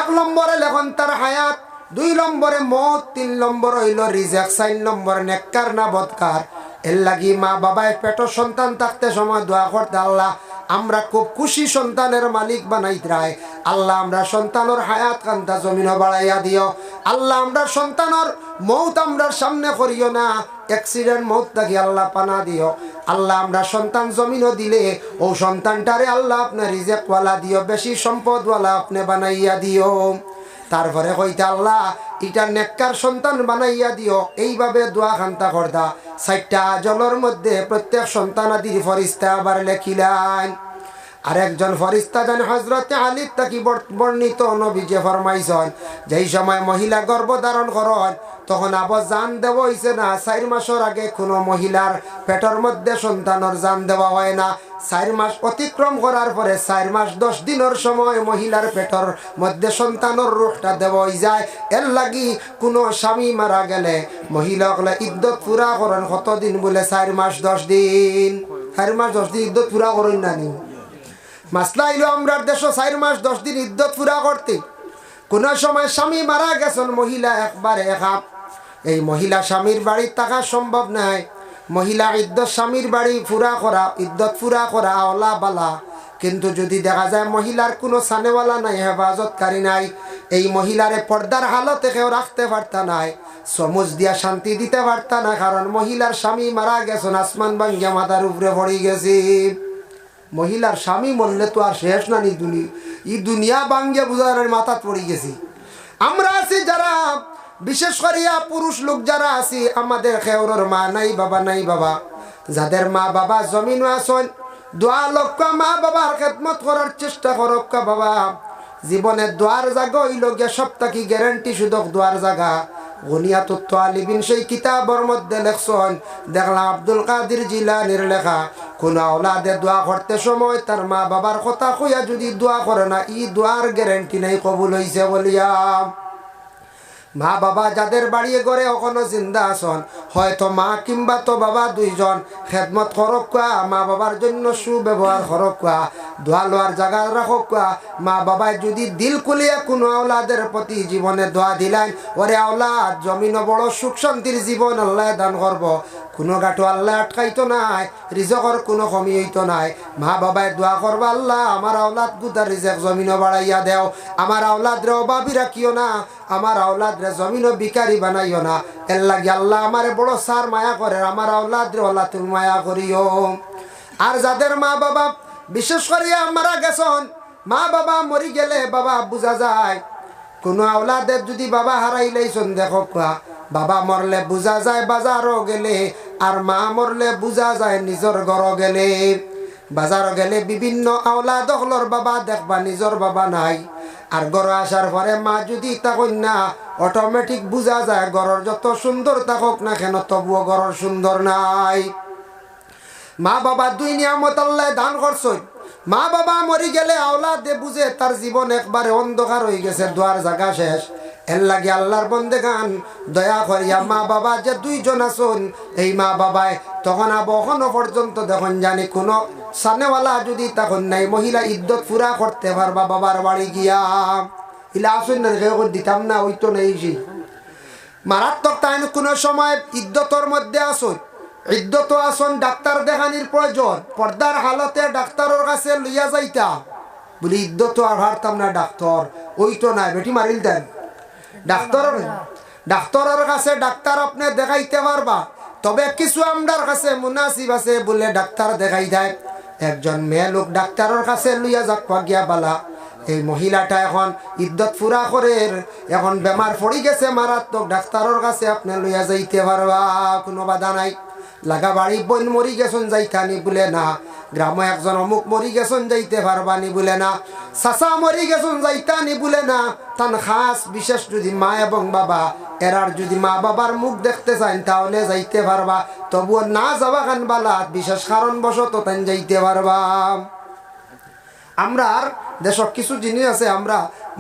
1 নম্বরে লেখন তার হায়াত, 2 নম্বরে মত, 3 নম্বর হইল রিজেক, 4 নম্বর নেককার না বদকার। এর লাগি মা বাবায় পেট সন্তান থাকতে সময় দোয়া করতে, আল্লাহ আমরা খুব খুশি সন্তানের মালিক বানাইতে রায়। আল্লাহ আমরা সন্তানের হায়াত কান্তা জমিন বাড়াইয়া দিও। আল্লাহ আমরা সন্তানের মৌত আমরা সামনে করিও না, অ্যাক্সিডেন্ট মৌত থাকি আল্লাহ পানা দিও। আল্লাহ আমরা সন্তান জমিনও দিলে ও সন্তানটারে আল্লাহ আপনার রিজেকওয়ালা দিও, বেশি সম্পদওয়ালা আপনি বানাইয়া দিও। তারপরে কইতে আল্লাহ এটা নেককার সন্তান বানাইয়া দিও। এইভাবে দোয়া খান্তা করদা 4টা আজলের মধ্যে প্রত্যেক সন্তানাদির ফরিস্তা আবার লেখিলেন। আরেকজন ফরিস্তা জান হযরতে আলী তাকি বর্ণিত নবীজি ফরমাইছেন, যেই সময় মহিলা গর্ভধারণ করেন তখন আবার জান দেওয়া হইছে না। 4 মাসের আগে কোনো মহিলার পেটের মধ্যে সন্তানের জান দেওয়া হয় না। 4 মাস অতিক্রম করার পরে 4 মাস 10 দিনের সময় মহিলার পেটের মধ্যে সন্তানের রূহটা দেওয়া হয়ে যায়। এর লাগি কোনো স্বামী মারা গেলে মহিলা হলে ইদ্যত পুরা করেন কতদিন বলে? 4 মাস 10 দিন। 4 মাস 10 দিন ইদ্যত পুরা করেন না নি? মাসলা হইল আমরা দেশ 4 মাস 10 দিন ইদ্যত পুরা করতে। কোন সময় স্বামী মারা গেছেন মহিলা একবারে একা, এই মহিলা স্বামীর বাড়ি থাকা সম্ভব নাই। মহিলা ইদ্যত স্বামীর বাড়ি পুরা করা, ইদ্যত পুরা করা আওলা বালা। কিন্তু যদি দেখা যায় মহিলার কোনো সানেওয়ালা নাই, হেফাজতকারী নাই, এই মহিলারে পর্দার হালতে কেউ রাখতে পারতা নাই, সমুজ দিয়া শান্তি দিতে পারতা না। কারণ মহিলার স্বামী মারা গেছেন, আসমান ভাঙ্গিয়া মাথার উপরে পড়ে গেছে। মহিলার স্বামী মরলে তো আর শেষ না নি ই দুনিয়া ভাঙ্গিয়া বুঝার মাথা পড়ে গেছি। আমরা আছি যারা, বিশেষ করিয়া পুরুষ লোক যারা আছি, আমাদের খেউরর মা নাই বাবা নাই বাবা, যাদের মা বাবা জমিন আসন, দোয়া লক্ষ্য মা বাবার খেদমত করার চেষ্টা করক্কা বাবা। জীবনে দোয়ার জায়গা হইল গিয়া সপ্তাহে গ্যারান্টি সুদক দোয়ার জায়গা। গুনিয়াতুত তালিবিন সেই কিতাবের মধ্যে লেখছেন, দেখলাম আব্দুল কাদের জিলানীর লেখা, কোন আওলাদে দোয়া করতে সময় তার মা বাবার কথা কইয়া যদি দোয়া করে না, ই দোয়ার গ্যারান্টি নাই কবুল হইছে বলিয়া। মা বাবা যাদের বাড়িয়ে গড়ে এখনো জিন্দা আছেন, হয়তো মা কিংবা তো বাবা 2 জন খেদমত করক, মা বাবার জন্য সুব্যবহার করক, দোয়া লোয়ার জায়গা রাখক। মা বাবায় যদি দিল খুলিয়া কোনো আওলাদের প্রতি জীবনে দোয়া দিলেন, ওরে আওলাদ জমিন বড় সুখ শান্তির জীবন আল্লাহ দান করব, কোনো গাটো আল্লাহ আটকাইতো নাই, রিজকর কোনো কমি হইতো নাই। মা বাবায় দোয়া করবা, আল্লাহ আমার আওলাদ গুদার রিজক জমিনও বাড়াইয়া দেও, আমার আওলাদ রে অভাবী রাখিও না, আমার আওলাদ রে জমিনও বিকারি বানাইও না। এর লাগে আল্লাহ আমারে বড় সার মায়া করে, আমার আওলাদ রে আল্লাহ তুমি মায়া করিও। আর যাদের মা বাবা বিশেষ করিয়া মারা গেছেন, মা বাবা মরি গেলে বাবা বুঝা যায়। কোনো আওলাদের যদি বাবা হারাইলেইছেন, দেখো বাবা মরলে বুঝা যায় বাজারও গেলে, আর মা মরলে বুঝা যায় নিজর ঘর গেলে। বাজার গেলে বিভিন্ন আওলাদ হলর বাবা দেখবা নিজর বাবা নাই, আর ঘর আসার পরে মা যদি তখন না, অটোমেটিক বুঝা যায় ঘরের যত সুন্দর থাকুক না কেন তবুও ঘরের সুন্দর নাই। মা বাবা 2 নিয়ামত আল্লাহ দান করছে। মা বাবা মরি গেলে আওলাদে বুঝে তার জীবন একবারে অন্ধকার হয়ে গেছে, দোয়ার জায়গা শেষ। এর লাগে আল্লাহর বন্দেগান দয়া করিয়া মা বাবা যে 2 জন আছেন, এই মা বাবায় তখন এখনো পর্যন্ত দেখুন জানি কোনো সানেওয়ালা যদি তখন নাই, মহিলা ইদ্যত পুরা করতে পারবা বাবার বাড়ি গিয়া। ইলা আসুন না দিতাম না, ওই তো নেই মারাত্মক। তাই কোনো সময় ইদ্যতর মধ্যে আসুন, ইদ্যত আসন ডাক্তার দেখানির প্রয়োজন, পর্দার হালতে ডাক্তারের কাছে লইয়া যাইতা বলি ইদ্যত আর হারতাম না ডাক্তার, ওই তো নাই বেটি মারিল দেন ডাক্তারের কাছে ডাক্তার আপনি দেখাইতে পারবা। তবে কিছু আমরার কাছে মুনাসিব আছে বলে ডাক্তার দেখাই দেয়। একজন মেয়ে লোক ডাক্তারের কাছে লইয়া যাক গিয়া বালা, এই মহিলাটা এখন ইদ্যত পুরা করে, এখন বেমার পড়ি গেছে মারাত্মক, ডাক্তারের কাছে আপনি লইয়া যাইতে পারবা, কোনো বাধা নাই। লাগা বাড়ি বোন মরি গেছেন যাইতানি বলে না, গ্রামে একজন অমুক মরি গেছেন যাইতে পারবানি বলে না, চাচা মরি গেছেন যাইতানি বলে না। তান খাস বিশেষ যদি মা এবং বাবা এরার যদি মা বাবার মুখ দেখতে চান তাহলে যাইতে পারবা, তবুও না যাবা খান বালা বিশেষ কারণবশত তাই যাইতে পারবা। আমরা আর দেশক কিছু জিনিস আছে আমরা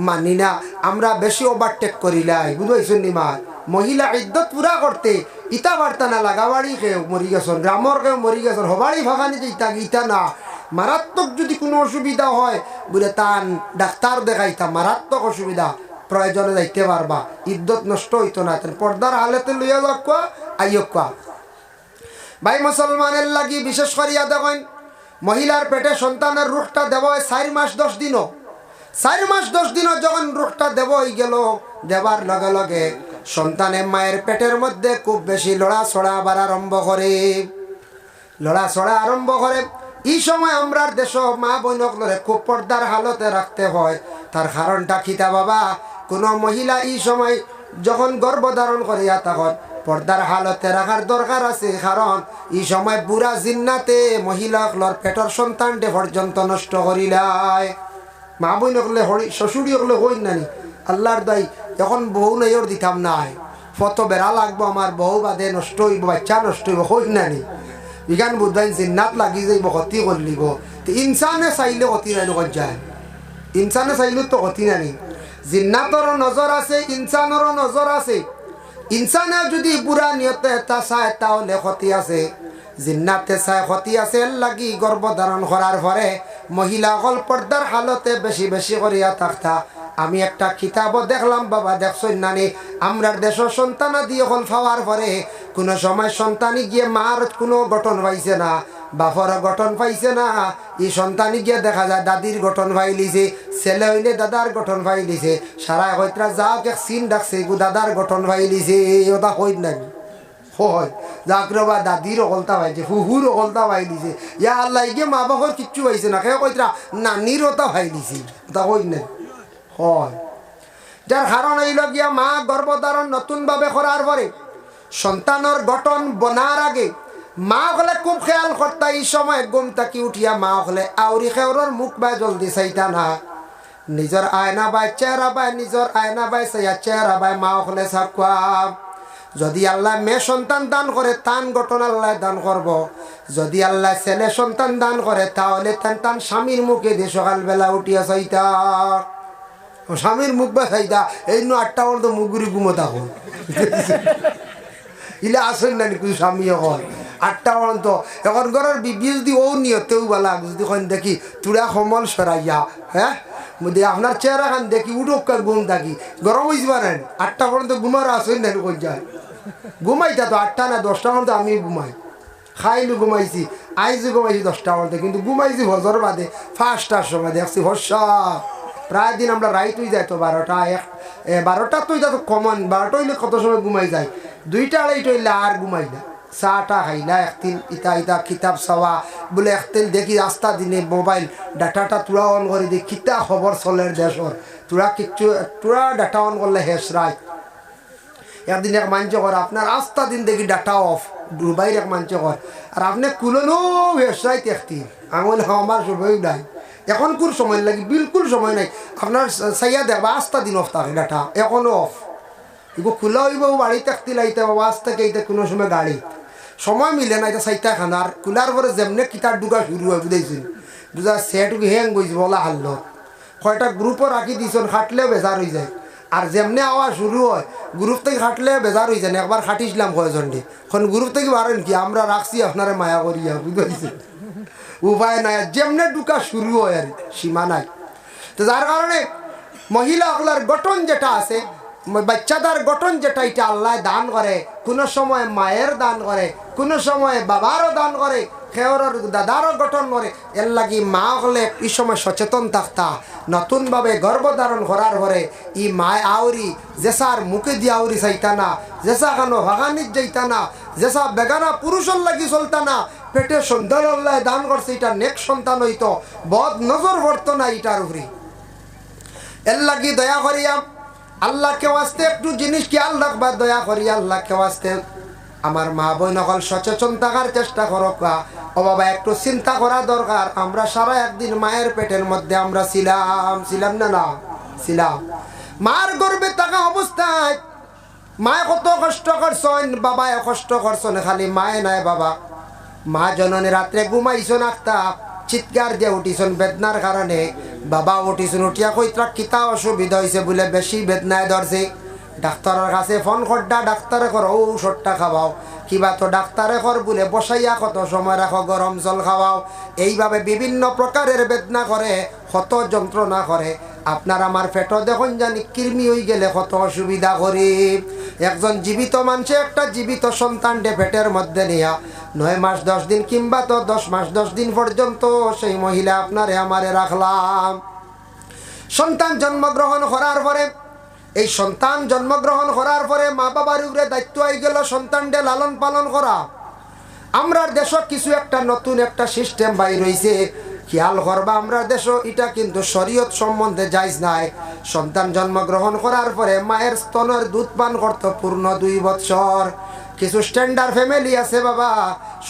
মানি না, আমরা বেশি ওভারটেক করিলাই, বুঝাইছেন নি মা। মহিলা ইদ্যত পুরা করতে ইটা বার্তা না লাগাবাড়ি কেউ মরি গেছেন, গ্রামর কেউ মরি গেছেন, হবাড়ি ভাগানি যে ইটা গীতা না। মারাত্মক যদি কোনো অসুবিধা হয় বলে তান ডাক্তার দেখাইতা, মারাত্মক অসুবিধা প্রয়োজনে যাইতে পারবা, ইদ্যত নষ্ট হইতো না। পর্দার হালতে লইয়া যাক আইয়ক। ভাই মুসলমানের লাগি বিশেষ করিয়া দেখেন, মহিলার পেটে সন্তানের রূপটা দেব হয় 4 মাস 10 দিনও। 4 মাস 10 দিনও যখন রূপটা দেব হয়ে গেল, দেবার লগে লগে সন্তানের মায়ের পেটের মধ্যে খুব বেশি লড়াছড়া আবার আরম্ভ করে, লড়াছড়া আরম্ভ করে। এই সময় আমরা দেশ মা বোনকলরে খুব পর্দার হালতে রাখতে হয়। তার কারণটা খিতা বাবা, কোনো মহিলা এই সময় যখন গর্ভধারণ করিয়া তখন পর্দার হালতে রাখার দরকার আছে। কারণ এই সময় বুড়া জিন্নাতে মহিলাগুলোর পেটর সন্তানটে পর্যন্ত নষ্ট করিলায়। মা বই নকলে শ্বশুরি হকলে হই নানি আল্লাহর দায়ী, এখন বউ নেইর দিতাম নাই, কত বেড়া লাগবো আমার বউ বাদে নষ্ট হইব, বাচ্চা নষ্ট হইব, হই নানি ইখান বুধাই জিন্নাত লাগি যাইব, ক্ষতি করলিব। তো ইনসানে চাইলে ক্ষতি নানি যায়, ইনসানে চাইলেও তো ক্ষতি নানি। জিন্নাতরও নজর আছে, ইনসানেরও নজর আছে। ইনসানে যদি বুড়া নিয়তে এটা চায় তাহলে ক্ষতি আছে, জিন্নাতে চায় ক্ষতি আছে। এর লাগি গর্ভধারণ করার পরে মহিলাসকল পর্দার হালতে বেশি বেশি করিয়া থাকতা। আমি একটা কিতাবও দেখলাম বাবা, দেখছই নানি, আমরার দেশের সন্তানাদি হল পাওয়ার পরে কোনো সময় সন্তানি গিয়ে মার কোনো গঠন পাইছে না, বাপর গঠন পাইছে না। এই সন্তানি গিয়ে দেখা যায় দাদির গঠন পাই লিছে, ছেলে হইলে দাদার গঠন পাই লিছে। সারা হইতরা যাও কে সিন ডাকছে গু দাদার গঠন পাই লিছে, ওটা হই নাই হয় যাক রবা দাদির অকলতা পাইছে, হুহুর অকলতা পাই দিছে। ইয়া আল্লাহ গিয়ে মা বাপর কিচ্ছু পাইছে না, কেউ কইতরা নানির ওটা পাই দিছি, ওটা হই নাই হয়। যার কারণ হইল গিয়া মা গর্ভধারণ নতুনভাবে করার পরে সন্তানের গঠন বনার আগে মা হলে খুব খেয়াল করতা। এই সময় ঘুম থাকি উঠিয়া মা হলে আউরি খেওরের মুখ বাই জলদি চাইতা না, নিজের আয়না বাই চেহারা বাই, নিজের আয়না বাই চাইয়া চেহারা বাই মা হলে চাকুয়া। যদি আল্লাহ মেয়ে সন্তান দান করে তান গঠন আল্লাহ দান করব, যদি আল্লাহ ছেলে সন্তান দান করে তাহলে তান স্বামীর মুখে দিয়ে সকালবেলা উঠিয়া চাইতা, স্বামীর মুখ বা চাইতা। এই 8টা পর্যন্ত মুগুরি ঘুমোতা হল ইলে আসেন না কিছু স্বামী এখন 8টা পর্যন্ত। এখন ঘরের বিবি যদি ও নিয়তেও বলা যদি দেখি তুরা সমল সরাইয়া, হ্যাঁ আপনার চেহারা খান দেখি উঠোক ঘুম থাকি গরম হয়েছি পারেন 8টা পর্যন্ত ঘুমার আসেন না কই যায় ঘুমাইতা তো 8টা না 10টা পর্যন্ত আমি ঘুমাই, খাইলু ঘুমাইছি, আইজু ঘুমাইছি 10টা পর্যন্ত, কিন্তু ঘুমাইছি হজর বাদে 5টার সময় দেখছি হর্ষা। প্রায় দিন আমরা রাইট হয়ে যাই তো 12টা 12টা তো এটা তো কমন, 12টা হইলে কত সময় ঘুমাই যায়, 2টা 2:30 হইলে আর ঘুমাই না। চাটা খাইলা একদিন ইটা ইটা কিতাব চাওয়া বলে একদিন দেখি রাস্তা দিনে মোবাইল ডাটাটা তুরা অন করে দিই, কিতা খবর চলের দেশর তোরা কিচ্ছু তোরা ডাটা অন করলে হেস রায়। একদিন এক মাঞ্চ কর আপনার রাস্তা দিন দেখি ডাটা অফ ডুবাইর এক মাঞ্চ কর আর আপনি কুলনো হেস রাইত একদিন আঙুল আমার সময় নাই, এখন কোন সময় লাগে বিলকুল সময় নাই। আপনার চাইয়া দেখবা রাস্তা দিন অফ থাকে ডাটা এখনো অফ, এগুলো খোলা হইব বাড়িতে একটি লাইতে বাবা আজ থেকে এইটা কোনো সময় গাড়ি সময় মিলে না, এটা চাইটা খানার কুলার পরে যেমনি কিতার ডুকা শুরু হয় বুঝাইছিল বুঝা সেট হ্যাং বইছে বলা হারল কয়টা গ্রুপও রাখি দিয়েছেন, খাটলেও বেজার হয়ে যায়। আর যেমনি আওয়াজ শুরু হয় গ্রুপ থেকে খাটলে বেজার হয়ে যায়। একবার খাটিছিলাম কয়জনটি, এখন গ্রুপ থেকে পারেন কি আমরা রাখছি আপনারা মায়া করিয়া বুঝাইছে, উপায় নাই যেমনি ডুকা শুরু হয় আর সীমা নাই। তো যার কারণে মহিলাগুলার গঠন যেটা আছে, বাচ্চাদের গঠন যেটা এটা আল্লাহ দান করে, কোনো সময় মায়ের দান করে, কোনো সময় বাবারও দান করে, খেওরের দাদারও গঠন করে। এর লাগি মা হলে এই সময় সচেতন থাকতা, নতুনভাবে গর্ভধারণ করার পরে ই মায় আউরি যেসার মুখে দিয়ে আউরি চাইতা না, যেসা খানো ভাগানিত যাইতা না, যেসা বেগানা পুরুষের লাগি চলতা না, পেটে সন্তান আল্লাহ দান করছে এটা নেক সন্তান হইতো, বদ নজর পড়তো না এটার উপরে। এর লাগি দয়া করিয়া আল্লাহকে ওয়াস্তে একটু জিনিস খেয়াল রাখবা, দয়া করি আল্লাহকে ওয়াস্তে আমার মা বোন সকল সচেতন থাকার চেষ্টা করো। ও বাবা একটু চিন্তা করা দরকার, আমরা সারা একদিন মায়ের পেটের মধ্যে আমরা ছিলাম না না ছিলাম, মার গর্ভে থাকা অবস্থায় মায়ে কত কষ্ট করছেন, বাবায় কষ্ট করছেন, খালি মায়ে নাই বাবা। মা জননী রাত্রে ঘুমাইছেন একটা চিৎকার দিয়ে উঠিছেন বেদনার কারণে, বাবা উঠিছেন উঠিয়া কইত্রা কিতা অসুবিধা হয়েছে বলে বেশি বেদনায় ধরছে, ডাক্তারের কাছে ফোন করডা, ডাক্তারে কর ঔষধটা খাওয়াও, কিবা তো ডাক্তারে কর বলে বসাইয়া কত সময় রাখো, গরম জল খাওয়াও। এইভাবে বিভিন্ন প্রকারের বেদনা করে, কত যন্ত্রণা করে। আপনার আমার পেটও দেখুন জানি কৃমি হয়ে গেলে কত অসুবিধা করি। একজন জীবিত মানুষে একটা জীবিত সন্তানকে পেটের মধ্যে নিয়া 9 মাস 10 দিন কিংবা তো 10 মাস 10 দিন পর্যন্ত সেই মহিলা আপনারে আমারে রাখলাম। সন্তান জন্মগ্রহণ করার পরে, এই সন্তান জন্মগ্রহণ করার পরে মা বাবার উপরে দায়িত্ব হয়ে গেল সন্তানকে লালন পালন করা। আমরার দেশ কিছু একটা নতুন একটা সিস্টেম বাইর হইছে, খেয়াল করবা আমরা দেশ, এটা কিন্তু শরীয়ত সম্বন্ধে জায়েজ নাই। সন্তান জন্মগ্রহণ করার পরে মায়ের স্তনের দুধ পান করতে পূর্ণ 2 বছর। কিছু স্ট্যান্ডার্ড ফ্যামিলি আছে বাবা,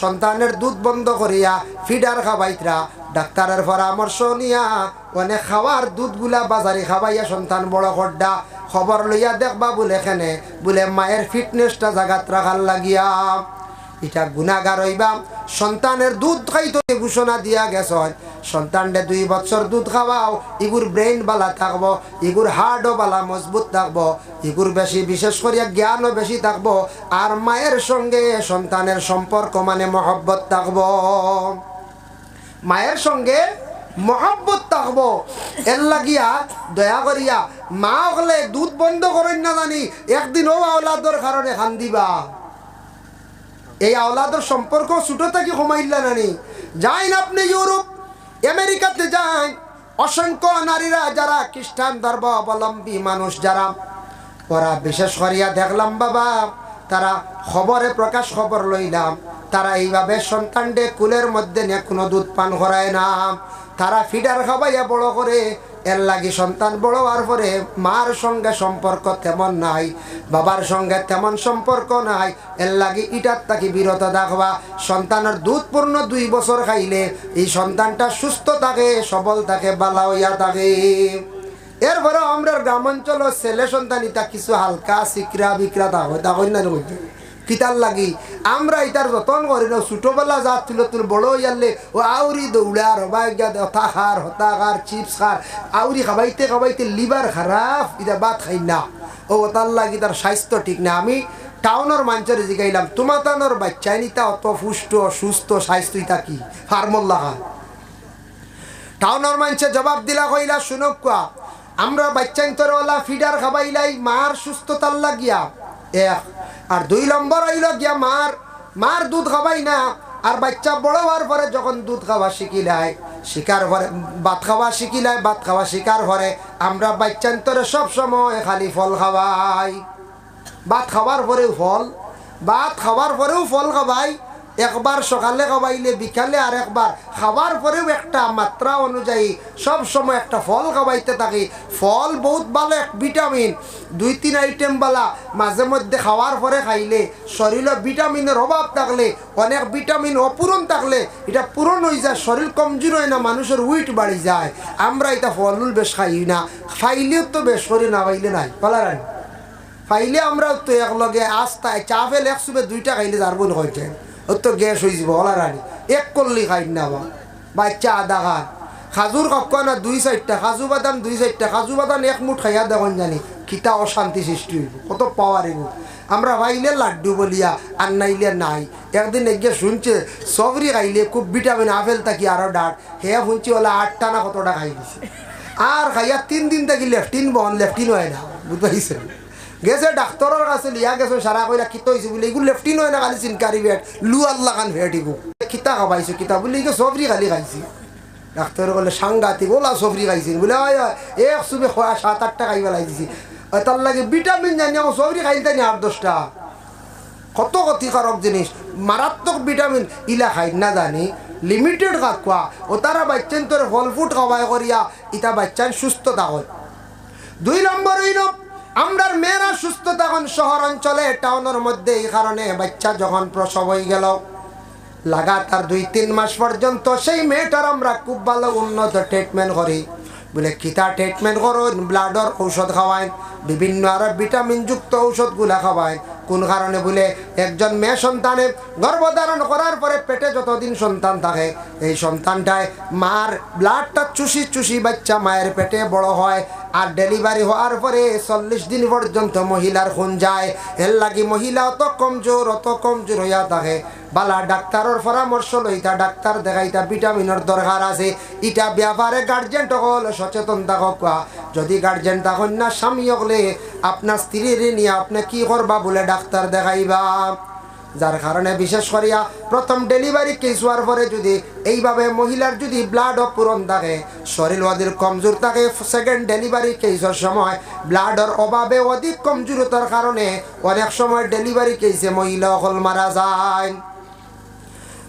সন্তানের দুধ বন্ধ করিয়া ফিডার খাবাইতরা, ডাক্তারের পরামর্শ নিয়া অনেক খাওয়ার দুধগুলা বাজারে খাবাইয়া সন্তান বড় করডা। খবর লইয়া দেখবা বলে এখানে বলে মায়ের ফিটনেসটা জাগাত রাখার লাগিয়া এটা গুনাহগার হইবা। সন্তানের দুধ খাইতে ঘোষণা দিয়া গেছ, সন্তানটা 2 বছর দুধ খাওয়াও, এগুর ব্রেইন বালা থাকবো, এগুর হার্টও বালা মজবুত থাকবো, এগুর বেশি বিশেষ করিয়া জ্ঞানও বেশি থাকবো, আর মায়ের সঙ্গে সন্তানের সম্পর্ক মানে মহব্বত থাকবো, মায়ের সঙ্গে মহব্বত থাকবো। এর লাগিয়া দয়া করিয়া মা হলে দুধ বন্ধ করেন না জানি একদিনও আওলাদর কারণে খান দিবা। এই আওলাদর সম্পর্ক ছোট থেকে কমাইলা নানি। যাইন আপনি ইউরোপ আমেরিকাতে যান, অসংখ্য নারীরা যারা খ্রিস্টান ধর্ম অবলম্বী মানুষ যারা, ওরা বিশেষ করিয়া দেখলাম বাবা, তারা খবরে প্রকাশ খবর লইলাম, তারা এইভাবে সন্তানকে কুলের মধ্যে নিয়ে কোনো দুধ পান করায় না, তারা ফিডার খাবাইয়া বড় করে। এর লাগি সন্তান বড় হওয়ার পরে মার সঙ্গে সম্পর্ক তেমন নাই, বাবার সঙ্গে তেমন সম্পর্ক নাই। এর লাগি ইটার তাকে বিরত থাকবা। সন্তানের দুধ পূর্ণ 2 বছর খাইলে এই সন্তানটা সুস্থ থাকে, সবল থাকে, বালা হইয়া থাকে। এরপরে আমরা গ্রামাঞ্চল ছেলে সন্তান ইটা কিছু হালকা সিকরা বিকরা থাকে না কিতার লাগি আমরা ইটার যতন করি না। ছোটবেলা যা তুল বড় হইয়ালে ও আউরি দৌড়ার হতাখার হতাখার চিপস খার আউরি খাবাইতে খাবাইতে লিভার খারাপ, এটা ভাত খাই না। ও তার লাগি তার স্বাস্থ্য ঠিক না। আমি টাউনের মানুষের জিগাইলাম, তোমার টাউনের বাচ্চা নিতা অত পুষ্ট সুস্থ স্বাস্থ্য ইটা কি ফার্মল্লা খা? টাউনের মানুষের জবাব দিলা কইলা, শুনক কোয়া আমরা বাচ্চান্তরওয়ালা ফিডার খাবাইলাই মার সুস্থতার লাগিয়া এক, আর 2 নম্বর হইল গিয়া মার দুধ খাবাই না। আর বাচ্চা বড় হওয়ার পরে যখন দুধ খাওয়া শিখিলায়, শিকার পরে ভাত খাওয়া শিখিলায়, ভাত খাওয়া শিকার পরে আমরা বাচ্চান্তরে সব সময় খালি ফল খাওয়াই। ভাত খাওয়ার পরেও ফল, ভাত খাওয়ার পরেও ফল খাওয়াই। একবার সকালে খাওয়াইলে বিকালে, আর একবার খাওয়ার পরেও একটা মাত্রা অনুযায়ী সব সময় একটা ফল খাওয়াইতে থাকি। ফল বহুত ভালো এক ভিটামিন, 2-3 আইটেম বালা মাঝে মধ্যে খাওয়ার পরে খাইলে শরীরে ভিটামিনের অভাব থাকলে, অনেক ভিটামিন অপূরণ থাকলে এটা পূরণ হয়ে যায়, শরীর কমজোর হয় না, মানুষের উইট বাড়ি যায়। আমরা এটা ফলমূল বেশ খাই না, খাইলেও তো বেশ শরীর না পাইলে নাই পালারান খাইলে আমরাও তো একলগে আস্তায় চা ফেলে 1 2টা খাইলে যারবন হয়েছে ও তো গ্যাস হয়ে যাব। ওলা রানি এক করলি খাই না বাচ্চা আধা খান, খাজুর কাকা না 2-4টা, কাজু বাদাম 2-4টা, কাজু বাদাম 1 মুঠ খাইয়া দেখুন জানি কিতা অশান্তি সৃষ্টি হইব, কত পাওয়ার হইব। আমরা ভাইলে লাড্ডু বলিয়া আর নাইলে নাই। একদিন এগিয়ে শুনছে সবরি খাইলে খুব ভিটামিন, আপেল থাকি আরও ডাট, হে শুনছি ওলা 8টা না কতটা খাই দিছে। আর খাইয়া 3 দিন থাকি লেফটিন বহন, লেফটিন হয় না, বুঝতে পারছে। গেছে ডাক্তারের কাছে লিয়া গেছে, সারা কইলা কিত হয়েছে বলে, এগুলো লেফটিন হয় না, খালি চিনকারি ভেট লু আল্লাহ খান ভেট এগু কিতা খাবাইছো কিতা বলে, এগুলো সবরি খালি খাইছি। ডাক্তার বলে সাংঘাতিক, ওলা সবরি খাইছি বলে, 1 সুবে 7-8টা খাই পেলাই দিছি। তার লাগে ভিটামিন জানি আমার সবরি খাইতে নি 8-10টা, কত ক্ষতিকারক জিনিস, মারাত্মক ভিটামিন ইলা খাই না জানি, লিমিটেড খাওয়া। ও তারা বাচ্চান তোর ফল ফুট খাওয়াই করিয়া ইটা বাচ্চান সুস্থ থাকুন। 2 নম্বর হইল আমরার মেয়েরা সুস্থ তখন শহর অঞ্চলে টাউনের মধ্যে। এই কারণে বাচ্চা যখন প্রসব হয়ে গেল লাগাতার 2-3 মাস পর্যন্ত সেই মেয়েটার আমরা খুব ভালো উন্নত ট্রিটমেন্ট করি। বলে কিতা ট্রিটমেন্ট করুন, ব্লাডর ঔষধ খাওয়ায়, বিভিন্ন আরো ভিটামিন যুক্ত ঔষধগুলা খাওয়ায়। কোন কারণে বলে একজন মেয়ে সন্তানে গর্ভধারণ করার পরে পেটে যতদিন সন্তান থাকে এই সন্তানটায় মার ব্লাডটা চুষি চুষি বাচ্চা মায়ের পেটে বড় হয়। আর ডেলিভারি হওয়ার পরে 40 দিন পর্যন্ত মহিলার খুন যায়। এর লাগি মহিলা অত কমজোর হইয়া থাকে। বালা ডাক্তারের পরামর্শ লইতা, ডাক্তার দেখাইতা, ভিটামিনের দরকার আছে। ইটা ব্যাপারে গার্জেন সকল সচেতন থাকক। যদি গার্জেন তখন না স্বামী হলে আপনার স্ত্রীর নিয়ে আপনি কি করবা বলে ডাক্তার দেখাইবা। যার কারণে বিশেষ করিয়া প্রথম ডেলিভারি কেস হওয়ার পরে যদি এইভাবে মহিলার যদি ব্লাড পূরণ থাকে, শরীর অধিক কমজোর থাকে, সেকেন্ড ডেলিভারি কেসের সময় ব্লাডের অভাবে অধিক কমজোরতার কারণে অনেক সময় ডেলিভারি কেসে মহিলা অকল মারা যায়।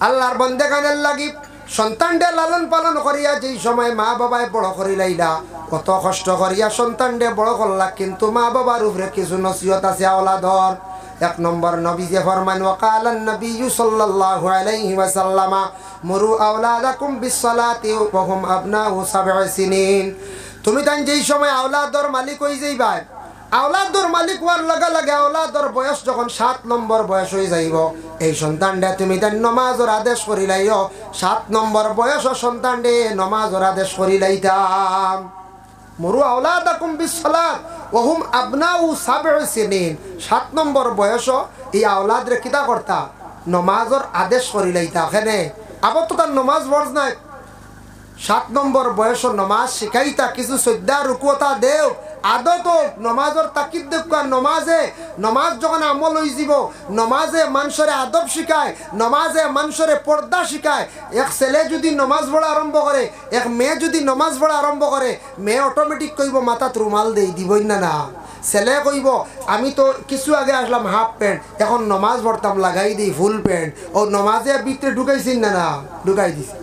আল্লাহর বন্দেগানের লাগি সন্তানডে লালন পালন করিয়া যেই সময় মা বাবায় বড় করিলাইলা, কত কষ্ট করিয়া সন্তানডে বড় করলা, কিন্তু মা বাবার উপরে কিছু নসিহত আছে আওলাদর। এক নম্বর নবীজি ফরমান, ওয়াকালান নবী সাল্লাল্লাহু আলাইহি ওয়াসাল্লাম মুরু আওলাদাকুম বিসসালাতি ওয়া হুম আবনাউ 7 সিনিন। তুমি তাই যেই সময় আওলাদর মালিক হই যাইবা, আওলাদর মালিক হওয়ার লগে লগে আওলাদর বয়স যখন 7 নম্বর বয়স হয়ে যাইব, এই সন্তানটা তুমি তাই নমাজের আদেশ করিলাইও। 7 নম্বর বয়স সন্তানডে নমাজের আদেশ করিলাইতাম। মুরু আওলাদাকুম বিসসালাত ওয়া হুম আবনাউ 7 সিনিন। 7 নম্বর বয়স এই আওলাদরে কিতা করতা? নমাজের আদেশ করিলাইতা। এখানে আবার তো তার নমাজ বর্জ নাই। 7 নম্বর বয়স নমাজ শিখাইতা, কিছু শ্রদ্ধা রুকুতা দেও, আদত নমাজের তাকিদ দেখ। নমাজ যখন আমল হয়ে যাব, নমাজে মানুষরে আদব শিখায়, নমাজে মানুষরে পর্দা শিখায়। এক ছেলে যদি নমাজ পড়া আরম্ভ করে, এক মেয়ে যদি নমাজ পড়া আরম্ভ করে, মেয়ে অটোমেটিক কইব মাথাত রুমাল দিবই না। ছেলে কইব আমি তো কিছু আগে আসলাম হাফ প্যান্ট, এখন নমাজ পড়তাম লাগাই দিই ফুল প্যান্ট। ও নমাজে ভিতরে ঢুকাইছি না ঢুকাই দিছি।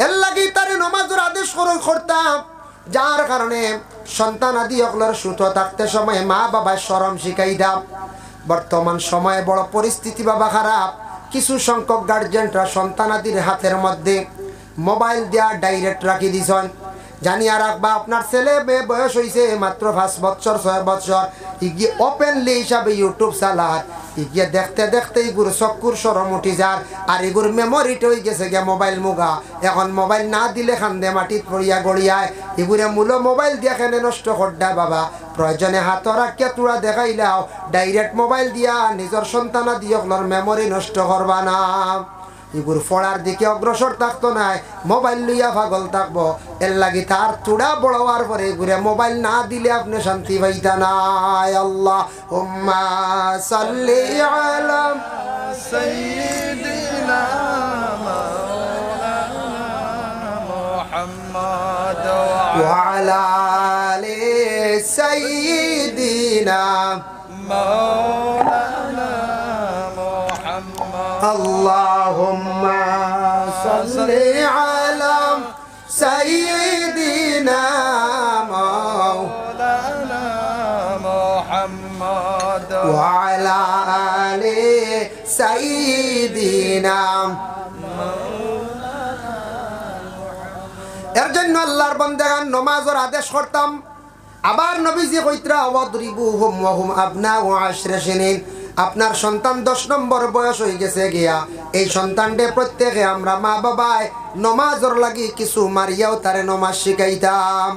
এর লাগি তার নমাজের আদেশ করতাম। যার কারণে সন্তান আদি অকলের সুস্থ থাকতে সময় মা বাবা শরম শিখাই দাও। বর্তমান সময়ে বড় পরিস্থিতি বাবা খারাপ। কিছু সংখ্যক গার্জেনরা সন্তান আদির হাতের মধ্যে মোবাইল দেওয়া ডাইরেক্ট রাখি দিছেন। জানিয়া রাখবা, আপনার ছেলে মেয়ে বয়স হয়েছে মাত্র 5 বছর 6 বছর, ইগিয়ে ওপেনলি হিসাবে ইউটিউব চালার, ইগিয়ে দেখতে দেখতে ইগুর চকুর সরম উঠি যার, আর ইগুর মেমোরিটা হয়ে গেছে গিয়া মোবাইল মুগা। এখন মোবাইল না দিলে খান্দে মাটিত পড়িয়া গড়িয়ায়। এগুরে মূল মোবাইল দিয়া কেনে নষ্ট করডা বাবা। প্রয়োজনে হাতর আঁকিয়া তুড়া দেখাইলাও, ডাইরেক্ট মোবাইল দিয়া নিজের সন্তানা দিয়ে মেমোরি নষ্ট করবা না। এগুর পড়ার দিকে অগ্রসর থাকতো নাই, মোবাইল লইয়া পাগল থাকবো। এর লাগি তার চূড়া বড় হওয়ার পরে এগুরে মোবাইল না দিলে আপনি শান্তি পাইতা নাই। আল্লাহুম্মা সাল্লি আলা সাইয়্যিদিনা মাওলানা মুহাম্মদ ওয়া আলা আলি সাইয়্যিদিনা মাওলানা اللهم صل على سيدنا مولانا محمد وعلى آل سيدنا এর জন্য আল্লাহর বান্দাগান নামাজের আদেশ করতাম। আবার নবীজি কইতরা ওয়াদরিবুহুম ওয়া হুম আবনাউ 10 সিনিন। আপনার সন্তান 10 নম্বর বয়স হয়ে গেছে গিয়া, এই সন্তানটে প্রত্যেকে আমরা মা বাবায় নমাজর লাগি কিছু মারিয়াও তারে নমাজ শিখাইতাম।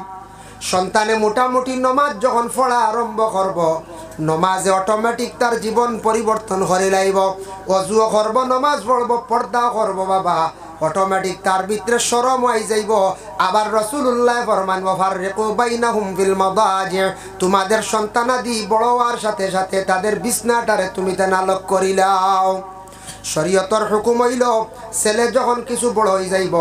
সন্তানে মোটামুটি নমাজ যখন পড়া আরম্ভ করব, নমাজে অটোমেটিক তার জীবন পরিবর্তন করে লাইব। অজুও করব, নমাজ পড়ব, পর্দাও করব বাবা, অটোমেটিক তার ভিতরে শরম হয়ে যাইব। আবার রাসূলুল্লাহ ফরমান ওয়াফাররিকু বাইনাহুম ফিল মাদাজি, তোমাদের সন্তানাদি বড় হওয়ার সাথে সাথে তাদের বিছনাটারে তুমি তানালক করিলাও। শরীয়তের হুকুম হইল ছেলে যখন কিছু বড় হয়ে যাইব,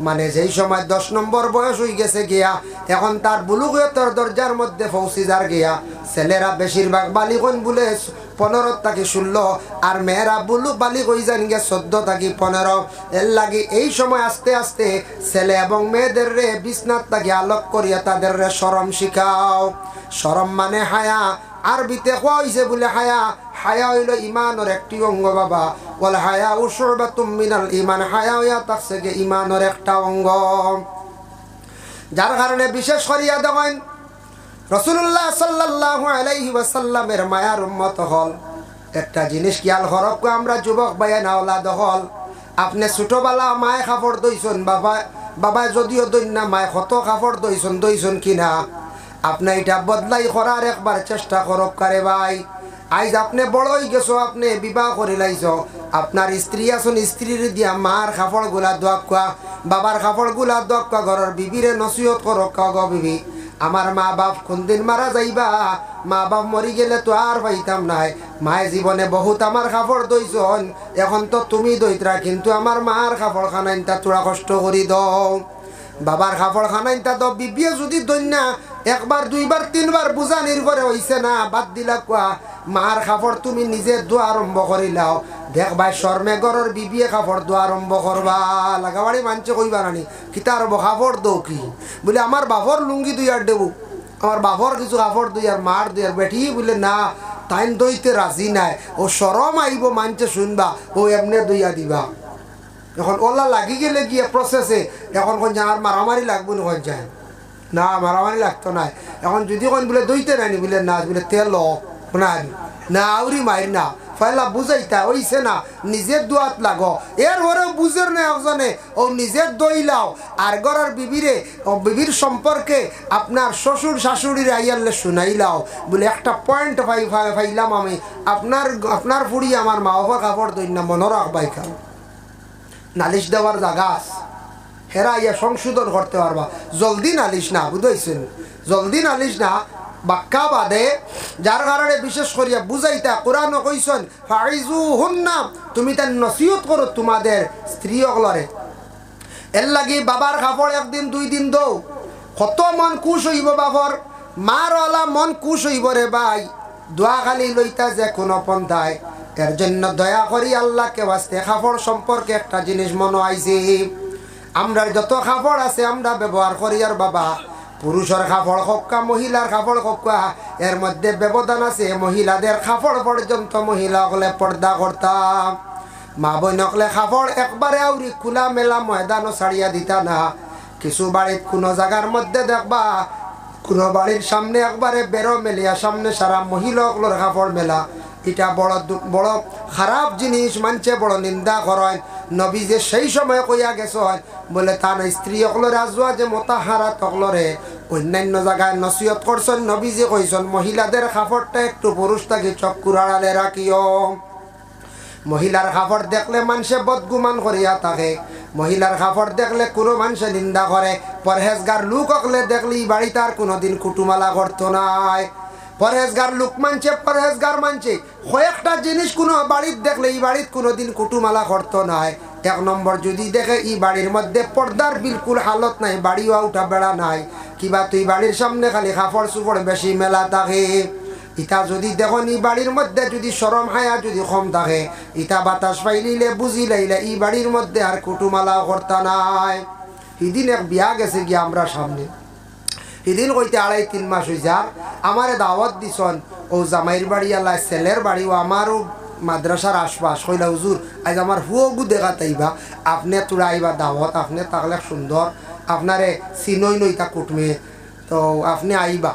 মানে যেই সময় 10 নম্বর বয়স হয়ে গেছে গিয়া, এখন তার বুলুগিয়তের দরজার মধ্যে পৌঁছে যার গিয়া। ছেলেরা বেশিরভাগ বালিগন বলে 15 থেকে 16, আর মেয়েরা বালিগ হয়ে যান গিয়া 14 থেকে 15। এর লাগে এই সময় আস্তে আস্তে ছেলে এবং মেয়েদের রে বিছনাত থেকে আলোক করিয়া তাদের রে শরম শিখাও। শরম মানে হায়া, আরবিতে কোয়া হইছে বলে হায়া। হায়া হইল ইমানের একটি অঙ্গ বাবা। ওয়াল হায়া শুবাতুম মিনাল ঈমান, হায়া হইয়া তাকছে গে ইমানের একটা অঙ্গ। যার কারণে বিশেষ করিয়া দেখেন রাসূলুল্লাহ সাল্লাল্লাহু আলাইহি ওয়াসাল্লামের মায়ার উম্মত হল একটা জিনিস খেয়াল করব। আমরা যুবক ভাইয়া আওলাদ হল, আপনি ছোটবেলা মায় কাপড় দইছেন বাবা, বাবা যদিও দই না মায় কত কাপড় দইছেন কিনা। আপনি এটা বদলাই করার একবার চেষ্টা করক কারে ভাই। আইজ আপনি বড় হয়ে গেছো, আপনি বিবাহ করে লাইছ, আপনার স্ত্রী আছেন, স্ত্রীর দিয়া মার কাপড় গুলা দোয়া খোয়া, বাবার কাপড় গুলা দোয়া খোয়া, ঘরের বিবিরে নসিহত করক গো বিবি আমার মা বাপ কোনদিন মারা যাইবা, মা বাপ মরি গেলে তো আর পাইতাম নাই, মায়ের জীবনে বহুত আমার কাপড় দইছন, এখন তো তুমি দইতরা, কিন্তু আমার মার কাপড় খানাইনটা তোরা কষ্ট করি দাও, বাবার কাপড় খানাইনটা দাও। বিবিয়ে যদি দইনা একবার দুইবার তিনবার বুঝানির করে হইছে না, বাদ দিলা কোয়া মার কাপড় তুমি নিজে দোয়া আরম্ভ করিলাও, দেখবাই শর্মে গরর বিবিয়ে কাপড় দোয়া আরম্ভ করবা। লাগাবাড়ি মানছে কইবা নানি কিতার কাপড় দো কি বলে আমার বাপর লুঙ্গি দুই আর দেবো, আমার বাপর কিছু কাপড় দুই আর মার দুই আর বেটি বলে না তাইন দইতে রাজি নাই, ও শরম আইব মানছে শুনবা, ও এমনি দইয়া দিবা। এখন ওলা লাগি গেলে গিয়ে প্রসেসে এখন কোন আর মারামারি লাগবো না, কোন যায় না মারামারি লাগতো না। এখন যদি কোন বলে দইতে নানি বলে না বলে তেল না আউরি মাইর না ফাইলা বুঝাইতা ওইছে না, নিজের দোয়াত লাগো, এর ওরেও বুঝের না একজনে ও নিজের দইলাও, আর গড়ার বিবিরে ও বিবির সম্পর্কে আপনার শ্বশুর শাশুড়ির আইয়ালে শুনাইলাও, বলে একটা পয়েন্ট ফাইলাম আমি, আপনার ফুড়ি আমার মা বাবা কাপড় দই না মনে রাখবাই খাও, নালিশ দেওয়ার জায়গা আছে, হেরা ইয়া সংশোধন করতে পারবা, জলদি নালিশ না, বুঝাইছেন জলদি নালিশ না বাক্কা বাদে, যার কারণে বিশেষ করিয়া বুঝাইতা কোরআন কইছেন ফাইজুহুন্না, তুমি তার নসিহত করো তোমাদের স্ত্রী অগলরে, এর লাগি বাবার কাপড় একদিন দুই দিন দৌ, কত মন খুশ হইব বাবর, মার ওলা মন খুশ হইব রে ভাই, দোয়া খালি লইতা যে কোনো পন্থায়। এর জন্য দয়া করি আল্লাহকে বাঁচতে কাপড় সম্পর্কে একটা জিনিস মনে আইছে, আমরা যত কাপড় আছে আমরা ব্যবহার করি, আর বাবা পুরুষের কাপড় হক্কা মহিলার কাপড় হক্কা এর মধ্যে ব্যবধান আছে, মহিলাদের কাপড় পর্যন্ত মহিলা হলে পর্দা করতাম, মা বোন হকলে কাপড় একবারে আউরি খোলা মেলা ময়দানও ছাড়িয়া দিতা না। কিছু বাড়ির কোনো জায়গার মধ্যে দেখবা কোনো বাড়ির সামনে একবারে বেরো মেলিয়া সামনে সারা মহিলা হকলের কাপড় মেলা, এটা বড় খারাপ জিনিস, মানছে বড় নিন্দা করেন। নবী যে সেই সময় কইয়া গেছ বলে তার স্ত্রী অকলরে আজুয়া যে মোতাহারা তকলরে অন্যান্য জায়গায় নসিহত করছেন, নবী যে কইছেন মহিলাদের কাপড়টা একটু পুরুষ থাকি চক্কুর আড়ালে রাখিও, মহিলার কাপড় দেখলে মানুষে বদগুমান করিয়া থাকে, মহিলার কাপড় দেখলে কোনো মানুষে নিন্দা করে, পরহেজগার লোক হকলে দেখলে এই বাড়িতে আর কোনোদিন কুটুমালা করতো নাই, পরহেজগার লোক মানছে পরহেজগার মানছে, কয়েকটা জিনিস কোনো বাড়ির দেখলে এই বাড়ির কোনোদিন কুটুমালা করতো নাই। এক নম্বর যদি দেখে এই বাড়ির মধ্যে পর্দার বিলকুল হালত নাই, বাড়িও উঠা বেড়া নাই, কিবা তুই বাড়ির সামনে খালি কাপড় চুপড় বেশি মেলা থাকে, ইটা যদি দেখো এই বাড়ির মধ্যে যদি শরম হায়া যদি কম থাকে, ইটা বাতাস পাইলিলে বুঝি লাইলে এই বাড়ির মধ্যে আর কুটুমালাও করতা নাই। সেদিন এক বিয়া গেছে গিয়া আমরা সামনে, সেদিন কইতে 2.5-3 মাস হয়েছে, আর আমারে দাওয়াত দিছন ও জামাইর বাড়ি আল্লাহ ছেলের বাড়িও আমারও মাদ্রাসার আশপাশ, কইলা হুজুর আজ আমার হুয়গু দেখা তাইবা, আপনি তোরা আইবা দাওয়াত, আপনি তাহলে সুন্দর আপনারে চিনই নইতা কুটমে, তো আপনি আইবা,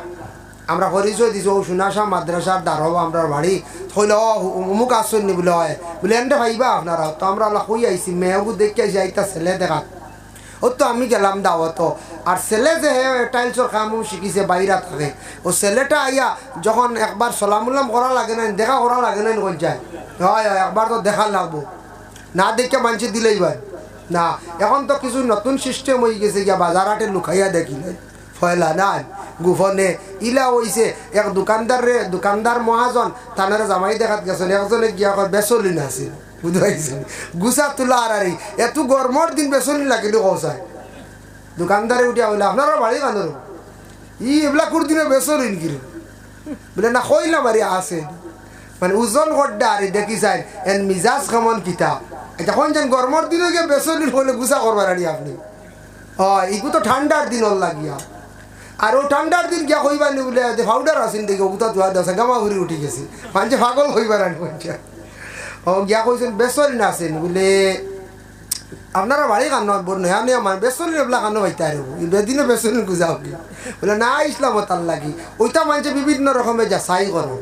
আমরা পরিচয় দিছো ও সুনাশা মাদ্রাসার দ্বারব আমরা বাড়ি, কইল অমুক আসছেন বলে হয় বলে এনটা ভাইবা আপনারা, তো আমরা কই আইসি মেয়েগু দেখে আইসি আইতা ছেলে দেখা, ও তো আমি গেলাম দাওয়াত, আর ছেলে যে টাইলসর কাম শিখিছে বাইরা থাকে, ও ছেলেটা আইয়া যখন একবার সালামুল্লাম করা লাগে না, দেখা করা লাগে না, কোন যায় হয় একবার তো দেখা লাগবো, না দেখে মানছি দিলেই ভাই না। এখন তো কিছু নতুন সিস্টেম হয়ে গেছে গিয়া বাজারাটে লুকাইয়া দেখিলে ফয়লা না গুফনে ইলা হইছে, এক দোকানদার মহাজন তানারে জামাই দেখাত গেছেন, একজনে গিয়া বেচলিন আছিল, বুঝতে পারছেন গুছা তোলা আর এত গরমর দিন বেচলিন লাগিল কৌসায়, দোকানদারে উঠিয়া বলে আপনারা বাড়ি কান্দর ই এগুলাকুর দিনে বেচলিন কিরে বলে না কইলাম আর আছে, মানে ওজন করডা আর দেখি চাই এন মিজাজ কেমন কিতা, এটা কোন যেন গরমর দিনে গিয়ে বেচলিন হলে গুছা করবার আনি আপনি, হয় ইগু তো ঠান্ডার দিন লাগিয়া, আর ও ঠান্ডার দিন গিয়া হইবানি বলে পাউডার আসেন দেখি ওগুতা ধোয়া দেওয়া গামা ঘুরি উঠি গেছি, মানুষে পাগল হইবার আনি বলছে, ও গিয়া কইছেন বেচলিন আছেন বলে আপনারা বাড়ি কান্ন নয়া নয়া মানে বেচলিন এগুলা কান্ন হইতে আর বেদিনও বেচলিন গুজাও কি বলে না ইসলাম তার লাগি, ওইটা মানুষে বিভিন্ন রকমের যাচাই করো,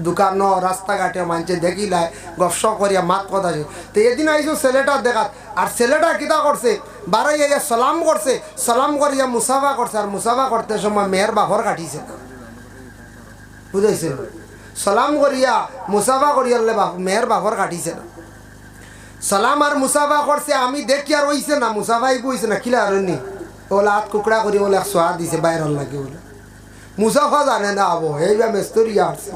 দোকানো রাস্তাঘাটে মানছে দেখিলায় গপসপ করিয়া মাত কথা। তো এদিন আইসো ছেলেটা দেখাত, আর ছেলেটা কিতা করছে, বারোই আইয়া সালাম করছে, সালাম করিয়া মুসাফা করছে, আর মুসাফা করতে সময় মেয়ের বাহর কাটিছে না, বুঝাইছে? সালাম করিয়া মুসাফা করিয়া মেয়ের বাহর কাটিছে না। সালাম আর মুসাফা করছে, আমি দেখি আর হইছে না, মুসাফাই বইছে না, খিলা আর নি ওলা হাত কুকড়া করি বলে সোয়া দিছে বাইরের লাগে বলে। মুসাফা জানে না আবো, এইবার মেস্তরিয়া আসছে,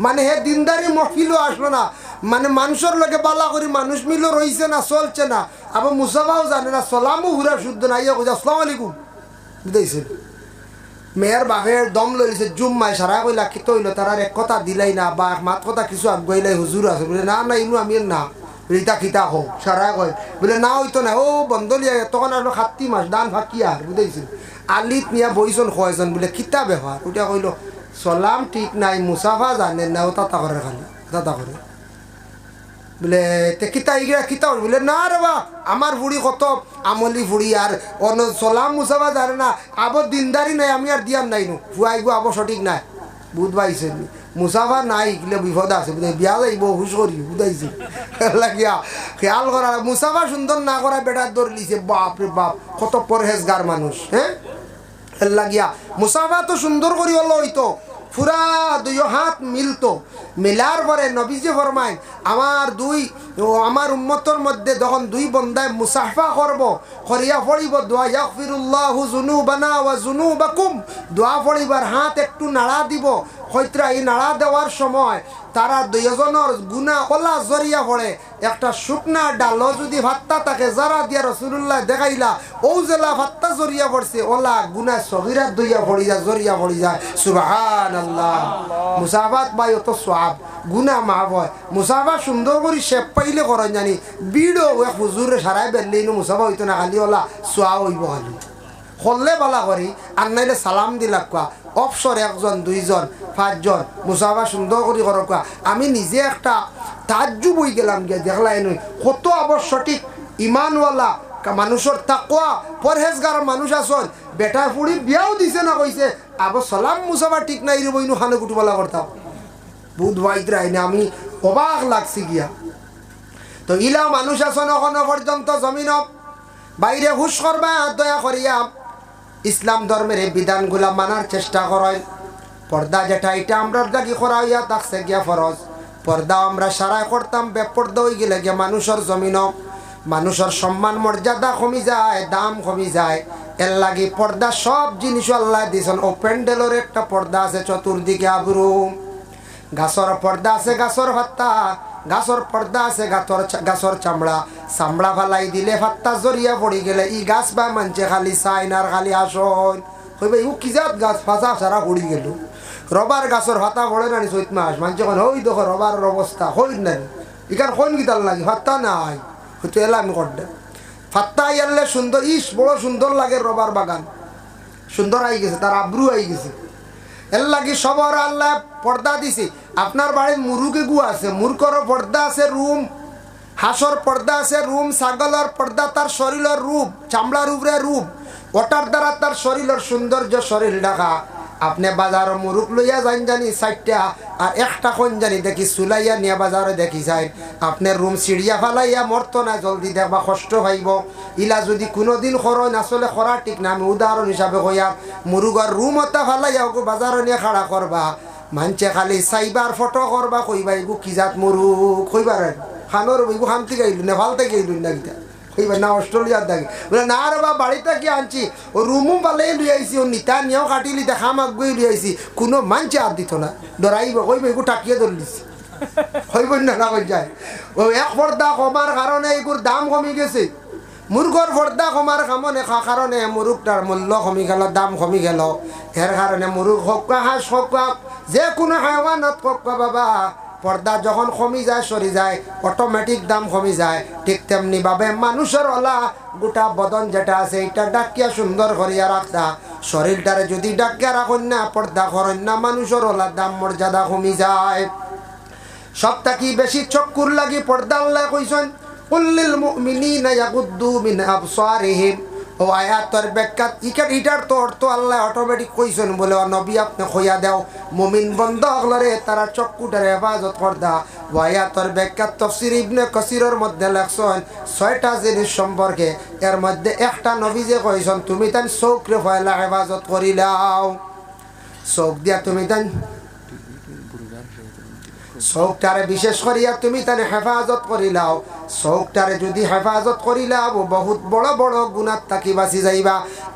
মানে হে দিনদারি মহফিলও আসলো না, মানে মানুষের লগে বালা করি মানুষ মিলও রইছে না, চলছে না, আবার মুসাফাও জানে না, সালামও ঘুরা শুদ্ধ না, ইয়ে কইছে আসসালামু আলাইকুম, বুঝাইছে? মেয়ের বাপের দম লইছে, জুম্মায় সারা কইলা কি তৈল তার এক কথা দিলাই না, বা মাত কথা কিছু আগুয়াইলাই, হুজুর আছে বলে না না ইনু আমি না রিতা খিতা হোক সারা কয় বলে না হইতো না, ও বন্ধলিয়া তখন আসলো 7 মাস দান ফাঁকি আর, বুঝাইছে? আলিত নিয়া বইজন কয়জন বলে খিতা ব্যবহার, ওটা কইল সালাম ঠিক নাই, মুসাফা জানেন না, ও তাতা করে খালি তাতা করে বলে তে কিতা ইগরা কিতা বলে না রে বা আমার বুড়ি কত আমলি বুড়ি, আর অন সালাম মুসাফা জানে না, আবার দিনদারি নাই, আমি আর দিয়াম নাই নো ফুয়াইগো আবার সঠিক নাই, বুধ পাইছে মুসাফা নাই গেলে বিপদ আছে, বুঝে বিয়া যাইব হুশ করি, বুঝাইছে? লাগিয়া খেয়াল করা, মুসাফা সুন্দর না করা বেটার দৌড় লিছে, বাপ রে বাপ কত পরহেজগার মানুষ। হ্যাঁ লাগিয়া মুসাফা তো সুন্দর করি হলো হইতো, পুরা 2 হাত মিলতো, মিলার পরে নবীজি ফরমায় আমার উম্মতর মধ্যে যখন 2 বন্দায় মুসাফা করব, করিয়া পড়িব দোয়া ইয়াগফিরুল্লাহু যুনুবানা ওয়া যুনুবাকুম, দোয়া পড়িবার হাত একটু নাড়া দিব, হয়তো এই নাড়া দেওয়ার সময় তারা 2 জনের গুনাহ ওলা জরিয়া পড়ে, একটা শুকনা ডালও যদি ভাত্তা থাকে যারা দিয়া রাসূলুল্লাহ দেখাইলা ও জেলা ভাত্তা জরিয়া পড়ছে, ওলা গুনাহ সগীরা দইয়া পড়ি যায়, জরিয়া পড়ি যায়। সুবহানাল্লাহ। মুসাফাত বাই অত সওয়াব, গুনাহ মাফ হয়। মুসাফা সুন্দর করে শেপ পাইলে করেন জানি, বিড়ো এক হুজুরে সারাই বেরলেই মুসাফা হইতো না, খালি ওলা সোয়া হইব, খালি হল্লে বালা করি, আর নাইলে সালাম দিলাক কোয়া, অপসর 1 জন 2 জন 5 জন মুসাফা সুন্দর করে করো কোয়া। আমি নিজে একটা তাজ্জুব হই গেলাম গিয়া, দেখলাই নই কত আবার সঠিক ইমানওয়ালা মানুষের তাকওয়া পরহেজগার মানুষ আসন, বেটা ফুড়ি বিয়াও দিছে না, কইছে আবার সালাম মুসাফা ঠিক নাই রে বইনু খানে কুটুবালা করতাম, বুধ বাইতরা আইনে আমি অবাক লাগছি গিয়া। তো ইলা মানুষ আসন এখনো পর্যন্ত জমিন বাইরে হুশ করবা, দয়া করিয়া ইসলাম ধর্মের এই বিধানগুলা মানার চেষ্টা করেন। পর্দা যেটা এটা আমরা দাগি করা হইয়া থাকছে গিয়া ফরজ, পর্দা আমরা সারাই করতাম, বেপর্দা হয়ে গেলে গিয়া মানুষের জমিন মানুষের সম্মান মর্যাদা কমি যায়, দাম কমি যায়। এর লাগি পর্দা সব জিনিস আল্লাহ দিয়েছেন। ও প্যান্ডেলের একটা পর্দা আছে চতুর্দিকে আবরু, গাছর পর্দা আছে গাছর ভাত্তা, গাছর পর্দা আছে গাছর চামড়া, চামড়া ফালাই দিলে ভাত্তা জরিয়া পড়ি গেলে ই গাছ বা মানছে খালি চাইনার খালি আসন হইবে ও কি জাত গাছ ফাঁসা সারা পড়ি গেল। রবার গাছর ভাতা পড়ে না 4 মাস মানছে ওই দেখো রবারের অবস্থা হই না, ইকার কোন গীতাল লাগে ভাত্তা নাই হয়তো এলাম করতে ফাত্তা আইয়ালে সুন্দর, ইস বড় সুন্দর লাগে রবার বাগান, সুন্দর আই গেছে, তার আব্রু আই গেছে। এর লাগি সবার আল্লাহ পর্দা দিছে। আপনার বাড়ির মুরুগে গু আছে, মুরগরও পর্দা আছে রুম, হাঁসর পর্দা আছে রুম, ছাগলের পর্দা তার শরীরের রূপ, চামড়ার উপরে রূপ, ওটার দ্বারা তার শরীরের সৌন্দর্য শরীর ঢাকা। আপনি বাজারে মুরুখ লইয়া যান জানি 4টা, আর একটা কোন জানি দেখি চুলাইয়া নিয়ে বাজারে দেখি যায় আপনার রুম সিঁড়িয়া ফালাইয়া মরতো না, জলদি দেখবা কষ্ট পাইব। ইলা যদি কোনোদিন খরচ আসলে খরা ঠিক না, আমি উদাহরণ হিসাবে কইয়া মুরুগর রুম ওটা ফালাইয়া ওকে বাজারে নিয়ে খাড়া করবা, মানছে খালি সাইবার ফটো করবা, কইবা এগু কি জাত মুরুখ কইবার খানোর এগু খান থেকে আইলু নেপাল থেকে আইলু না গীতা কইবা না অস্ট্রেলিয়ার দাগে বলে না রে বা বাড়িতে কি আনছি, ও রুমও পালেই লুই আইছি, ও নিতা নিয়েও কাটিলি দেখা মাগুই লুই আইছি, কোনো মানছে আর দিত না, ডরাইব কইব এগু টাকিয়ে ধরলিছি হইব না না কই যায়। ও এক পর্দা কমার কারণে এগুর দাম কমি গেছে, মুরগর পর্দা কমার কারণে মুরগটার মূল্য কমি গেল, দাম কমি গেল। এর কারণে মুরগ হোক হাঁস হোক যে কোনো হাইওয়ানত হোক বাবা, পর্দা যখন কমি যায় সরি যায় অটোমেটিক দাম কমি যায়। ঠিক তেমনি ভাবে মানুষের ওলা গোটা বদন যেটা আছে এটা ডাকিয়া সুন্দর করিয়া রাখতা, শরীরটারে যদি ডাকিয়া রাখুন না পর্দা করেন না, মানুষের ওলা দাম মর্যাদা কমি যায়। সবটা কি বেশি চক্কুর লাগি পর্দা আল্লাহ কইছেন কুল্লিল মুমিনিনা ইয়াগুদ্দু মিন আবসারিহিম ও আয়াতর ব্যাখ্যা ইটার তো অর্থ আল্লাহ অটোমেটিক কইছেন বলে নবী আপনি কইয়া দাও মুমিন বন্ধ হলরে তারা চক্ষুটার হেফাজত করদা। ও আয়াতর ব্যাখ্যা তাফসীর ইবনে কাসিরের মধ্যে লেখছেন 6টা জিনিস সম্পর্কে, এর মধ্যে একটা নবী যে কইছেন তুমি তান চোখরে ফয়লা হেফাজত করিলাও, চোখ দিয়া তুমি তান চোখটারে বিশেষ করিয়া তুমি তানে হেফাজত করিলাও। চোখটারে যদি হেফাজত করিলাও বহুত বড় বড় গুনাহ থাকি বাঁচি যাইবা।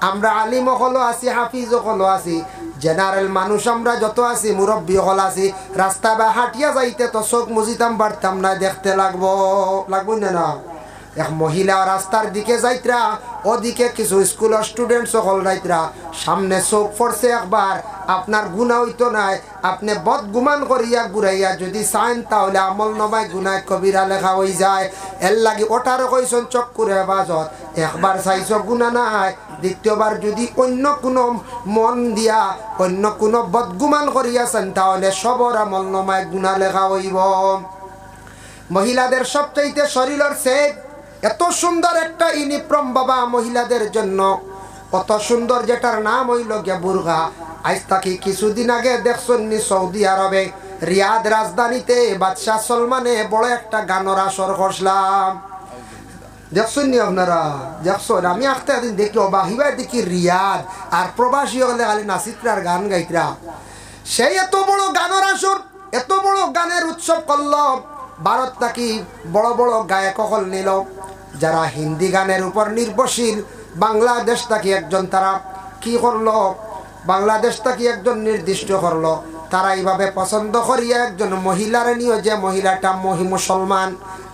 আমরা আলিম হলো আছি, হাফিজ হলো আছি, জেনারেল মানুষ আমরা যত আছি, মুরব্বী হল আছি, রাস্তা বা হাঁটিয়া যাইতে তো চোখ মুজিতাম পারতাম না, দেখতে লাগবো না। এক মহিলা রাস্তার দিকে যাইতরা, ওদিকে কিছু স্কুলের স্টুডেন্ট সকল যাইতরা, সামনে চোখ পড়ছে একবার, আপনার গুনাহ হইতো নাই, আপনি বদগুমান করিয়া ঘুরাইয়া যদি চান তাহলে আমল নমায় গুনাহ কবিরা লেখা হয়ে যায়। এর লাগি ওটারও কইছেন চক্ষুর হেফাজত, একবার চাইছ গুনাহ নাই, দ্বিতীয়বার যদি অন্য কোনো মন দিয়া অন্য কোনো বদগুমান করিয়াছেন তাহলে সবর আমল নমায় গুনাহ লেখা হইব। মহিলাদের সবচাইতে শরীরের সেট এত সুন্দর একটা ইউনিফর্ম বাবা মহিলাদের জন্য, কত সুন্দর, যেটার নাম হইল গিয়া বুরকা। আজ তাকে কিছুদিন আগে দেখছেন সৌদি আরবে রিয়াদ রাজধানীতে বাদশাহ সলমানে বড় একটা গানের আসর করলাম, দেখছেন নি আপনারা? দেখছেন? আমি একটা দিন দেখি বাহিবার দেখি রিয়াদ আর প্রবাসী হলে খালি নাচিত্রার গান গাইতরা, সেই এত বড় গানের আসর, এত বড় গানের উৎসব করল। ভারত থাকি বড় বড় গায়ক হল নিল, যারা হিন্দি গানের উপর নির্ভরশীল। বাংলাদেশ থাকি একজন তারা কি করলো, বাংলাদেশ থাকি একজন নির্দিষ্ট করলো, তারা এইভাবে পছন্দ করিয়া একজন মহিলার নিয়ে, যে মহিলাটা মুসলমান,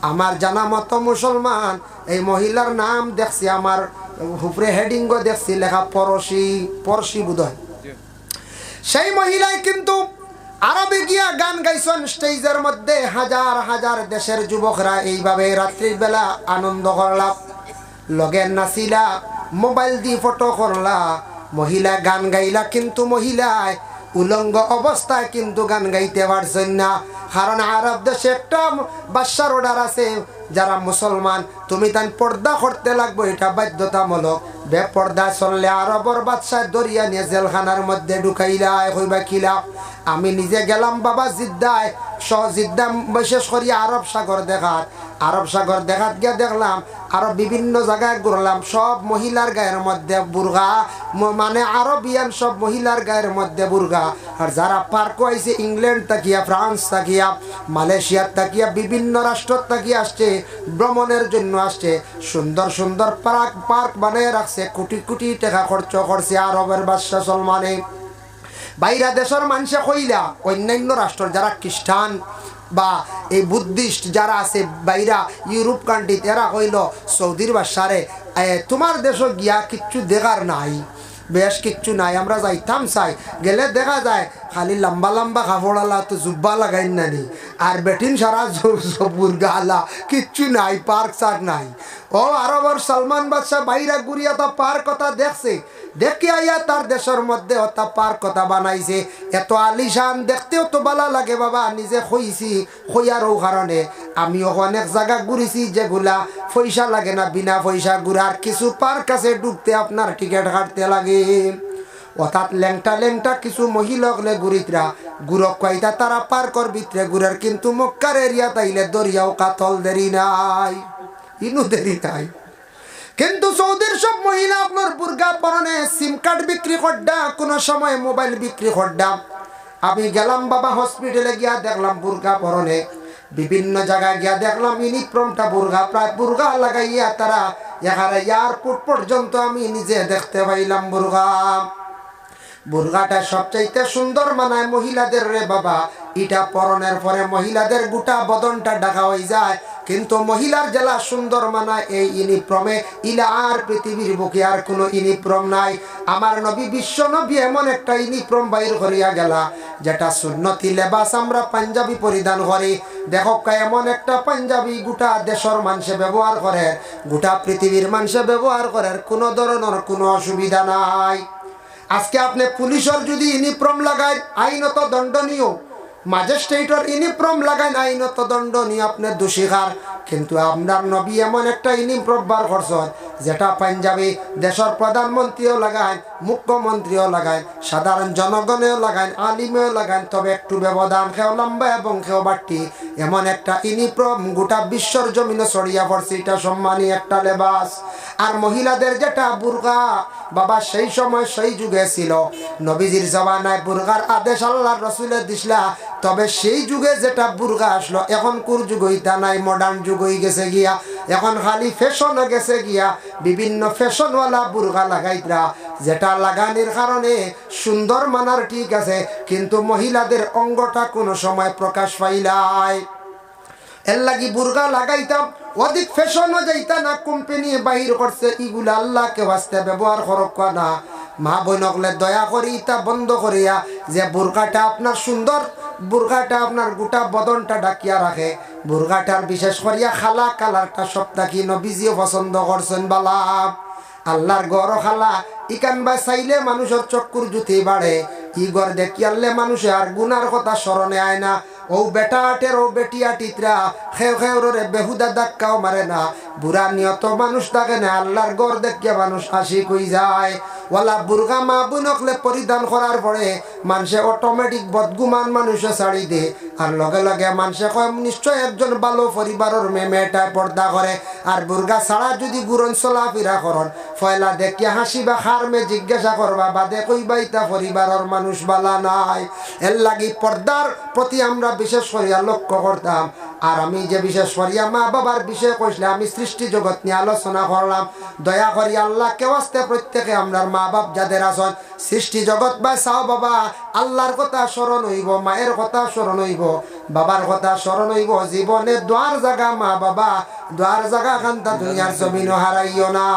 আমার জানা মতো মুসলমান, এই মহিলার নাম দেখছি আমার উপরে হেডিংও দেখছি লেখা পরশি বোধহয়। সেই মহিলাই কিন্তু আরবে গিয়া গান গাইছেন স্টেজের মধ্যে, হাজার হাজার দেশের যুবকরা এইভাবে রাত্রির বেলা আনন্দ করলা, লগে নাচিলা, মোবাইল দিয়ে ফটো করলা, মহিলা গান গাইলা, কিন্তু মহিলায় উলঙ্গ অবস্থায় কিন্তু গান গাইতে পারছেন না। কারণ আরব দেশে একটা বাদশার অর্ডার আছে, যারা মুসলমান তুমি তাই পর্দা করতে লাগবে, এটা বাধ্যতামূলক। বেপর্দা চললে আরবর বাদশাহ দরিয়া নিয়ে জেলখানার মধ্যে ঢুকাইলা। হইবা কিলা, আমি নিজে গেলাম বাবা জিদ্দায়, জিদ্দা বিশেষ করি আরব সাগর দেখাত গিয়া দেখলাম, আরো বিভিন্ন জায়গায় ঘুরলাম, সব মহিলার গায়ের মধ্যে বুরগা, মানে আরবিয়ান সব মহিলার গায়ের মধ্যে বুরগা। আর যারা পার্ক আইছে ইংল্যান্ড তাকিয়া, ফ্রান্স তাকিয়া, মালয়েশিয়ার তাকিয়া, বিভিন্ন রাষ্ট্র তাকিয়া আসছে, ভ্রমণের জন্য আসছে, সুন্দর সুন্দর পার্ক বানিয়ে রাখছে, কোটি কোটি টাকা খরচ করছে আরবের বাদশাহ সলমানে। বাইরা দেশের মানুষে কইলা, অন্যান্য রাষ্ট্র যারা খ্রিস্টান বা এই বুদ্ধিস্ট যারা আছে বাইরা ইউরোপ কান্ট্রিতে, এরা কইল সৌদির বাদশারে তোমার দেশে গিয়া কিচ্ছু দেখার নাই, বেশ কিচ্ছু নাই, আমরা যাইতাম চাই, গেলে দেখা যায় খালি লম্বা লম্বা কাপড়ালা তো জুব্বা লাগাই নানি, আর বেটিন সারা বুর্গা আলা, কিচ্ছু নাই, পার্ক সার্ক নাই। ও আরবর সলমান বাদশাহ বাইরা ঘুরিয়া তো পার্ক কথা দেখছে, দেখে আইয়া তার দেশের মধ্যে ওটা পার্ক কথা বানাইছে, এত আলিশান, দেখতেও তো ভালো লাগে বাবা। নিজে খইছি, খইয়ারও কারণে আমিও অনেক জায়গা ঘুরেছি যেগুলা পয়সা লাগে না, বিনা পয়সা ঘুরার। কিছু পার্ক আছে ঢুকতে আপনার টিকিট কাটতে লাগে, অর্থাৎ ল্যাংটা ল্যাংটা কিছু মহিলা হলে ঘুরিতরা গুরক কইতা তারা পার্কর ভিতরে ঘুরার, কিন্তু মক্কার এরিয়া তাইলে দরিয়াও কাতল দেরি নাই, ইনু দেরি নাই। কিন্তু সৌদির সব মহিলা আপনার বুর্গা পরনে, সিম কার্ড বিক্রি করডা, কোনো সময় মোবাইল বিক্রি করডা। আমি গেলাম বাবা হসপিটালে গিয়া দেখলাম বুর্গা পরনে, বিভিন্ন জায়গায় গিয়া দেখলাম ইউনিফর্মটা বুর্গা, প্রায় বুর্গা লাগাইয়া তারা এখানে এয়ারপোর্ট পর্যন্ত আমি নিজে দেখতে পাইলাম বুর্গা। বুর্গাটা সবচাইতে সুন্দর মানায় মহিলাদের রে বাবা, এটা পরনের পরে মহিলাদের গোটা বদনটা ঢাকা হয়ে যায়, কিন্তু মহিলার জেলা সুন্দর মানায় এই ইউনিফর্মে। ইলা আর পৃথিবীর বুকে আর কোনো ইউনিফর্ম নাই। আমার নবী বিশ্ব নবী এমন একটা ইউনিফর্ম বাইর করিয়া গেলা, যেটা সুন্নতি লেবাস, আমরা পাঞ্জাবি পরিধান করি। দেখো এমন একটা পাঞ্জাবি গোটা দেশের মানুষে ব্যবহার করে, গোটা পৃথিবীর মানুষে ব্যবহার করে, কোনো ধরনের কোনো অসুবিধা নাই। আজকে আপনি পুলিশের যদি ইউনিফর্ম লাগায় আইনত দণ্ডনীয়, ম্যাজিস্ট্রেটর ইউনিফর্ম লাগায় আইনত দণ্ড নিয়ে আপনি দোষীকার, কিন্তু আপনার নবী এমন একটা ইউনিফর্ম বার করছেন যেটা পাঞ্জাবি দেশের প্রধানমন্ত্রীও লাগায়, মুখ্যমন্ত্রীও লাগায়, সাধারণ জনগণেও লাগায়, আলিমেও লাগায়, তবে একটু ব্যবধান খেও লম্বা এবং খেও বাট্টি এমন একটা ইউনিফর্ম গোটা বিশ্বর জমিনে ছড়িয়ে পড়ছে। এটা সম্মানী একটা লেবাস। আর মহিলাদের যেটা বুরকা, বাবা সেই সময় সেই যুগে ছিল, নবীজির জমানায় বুরকার আদেশ আল্লাহর রাসূলের দিছলা, তবে সেই যুগে যেটা বুরকা আসলো এখনকার যুগ হইতা নাই, মডার্ন যুগ হয়ে গেছে গিয়া, এখন খালি ফ্যাশন গেছে গিয়া, বিভিন্ন ফ্যাশনওয়ালা বুরকা লাগাইতরা, যেটা লাগানোর কারণে সুন্দর মানার ঠিক আছে, কিন্তু মহিলাদের অঙ্গটা কোনো সময় প্রকাশ পাইলাই। এর লাগি বুরকা লাগাইতাম, অধিক ফ্যাশনও যাইতা না, কোম্পানি বাহির করছে, ইগুলা আল্লাহকে বাস্তে ব্যবহার করক না। মা বোনকলে দয়া করি ইতা বন্ধ করিয়া, যে বুরকাটা আপনার সুন্দর, বুরকাটা আপনার গোটা বদনটা ডাকিয়া রাখে, বুরকাটার বিশেষ করিয়া খালা কালারটা সবটা কি নবীজিও পছন্দ করছেন বালা। আল্লাহর গড় খালা ইকান বা চাইলে মানুষের চক্ষুর জুতি বাড়ে, ই গড় দেখিয়ালে মানুষে আর গুনার কথা স্মরণে আয় না। ও বেটা আটের ও বেটিয়া টিতরা খেউ খেউরে বেহুদা ধাক্কাও মারে না, বুড়া নিয়ত মানুষ থাকে না, আল্লাহর গড় দেখিয়া মানুষ আশিক হয়ে যায়। ওয়ালা বুরকা মা বোনকলে পরিধান করার পরে মানুষে অটোমেটিক বদগুমান মানুষে ছাড়ি দে, আর লগে লগে মানুষে কয় নিশ্চয় একজন ভালো পরিবারের মেয়েটা পর্দা করে। আর বুরকা ছাড়া যদি গুরন চলাফেরা করন, ফয়লা দেখিয়া হাসিবা খারমে জিজ্ঞাসা করবা বাদে কইবা ইতা পরিবারের মানুষ বালা নাই। এর লাগি পর্দার প্রতি আমরা বিশেষ করিয়া লক্ষ্য করতাম। আর আমি যে বিশেষ করিয়া মা বাবার বিষয়ে কইলে আমি সৃষ্টি জগৎ নিয়ে আলোচনা করলাম, দয়া করি আল্লাহ কেউ আসতে প্রত্যেকে আমরা মা বাপ যাদের আছেন সৃষ্টি জগৎ বা চাও বাবা, আল্লাহর কথা স্মরণ হইব, মায়ের কথা স্মরণ হইব, বাবার কথা স্মরণ হইব, জীবনে দ্বার জায়গা মা বাবা, দ্বার জায়গা খান্তা দুনিয়ার জমিন হারাইও না।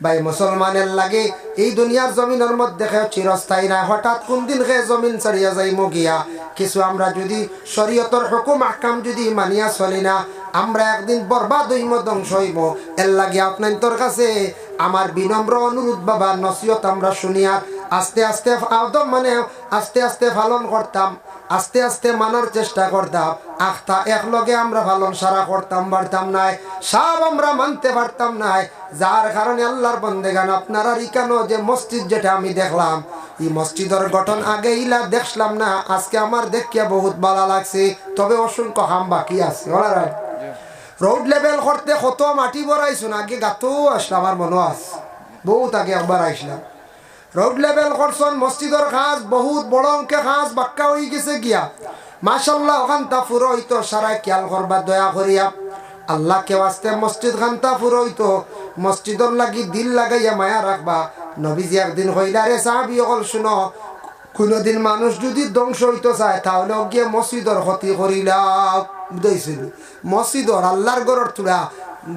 ভাই মুসলমানের লাগে এই দুনিয়ার জমিনের মধ্যে চিরস্থায়ী না, হঠাৎ কোন দিন জমিন ছাড়িয়া যাইমু গিয়া। কিছু আমরা যদি শরীয়তের হুকুম আহকাম যদি মানিয়া চলি না, আমরা একদিন বরবাদ হইম, ধ্বংস হইব। এর লাগে আপনার তোর কাছে আমার বিনম্র অনুরোধ বাবা, নসিহত আমরা শুনিয়া আস্তে আস্তে মানে আস্তে আস্তে পালন করতাম, আস্তে আস্তে মানার চেষ্টা করতাম। আখতা একলগে আমরা পালন সারা করতাম পারতাম নাই, সব আমরা মানতে পারতাম নাই, যার কারণে আল্লাহর বন্দেগান আপনারা ইকানো যে মসজিদ যেটা আমি দেখলাম, এই মসজিদের গঠন আগে ইলা দেখলাম না, আজকে আমার দেখিয়া বহুত ভালো লাগছে, তবে অসংখ্য হাম বাকি আছে। রোড লেভেল করতে কত মাটি বড়াইছুন, আগে গাতেও আসলাম, আমার মনে আছে বহুত আগে একবার আইসলাম। রোড লেভেল করছেন, মসজিদের কাজ বহুত বড় অঙ্কে কাজ বাক্কা হয়ে গেছে গিয়া, মাশাল্লাহ। ওখানটা ফুরো হইতো, সারাই খেয়াল করবা দয়া করিয়া, আল্লাহ কেউ আসতে মসজিদ খানটা ফুরো হইতো, মসজিদর লাগি দিল লাগাইয়া মায়া রাখবা। নবীজি একদিন হইলা রে সাহাবী সকল শুনো, কোনদিন মানুষ যদি ধ্বংস হইতে চায় তাহলে গিয়ে মসজিদর ক্ষতি করিলা বুঝাইছিল, মসজিদর আল্লাহর ঘরের তুলা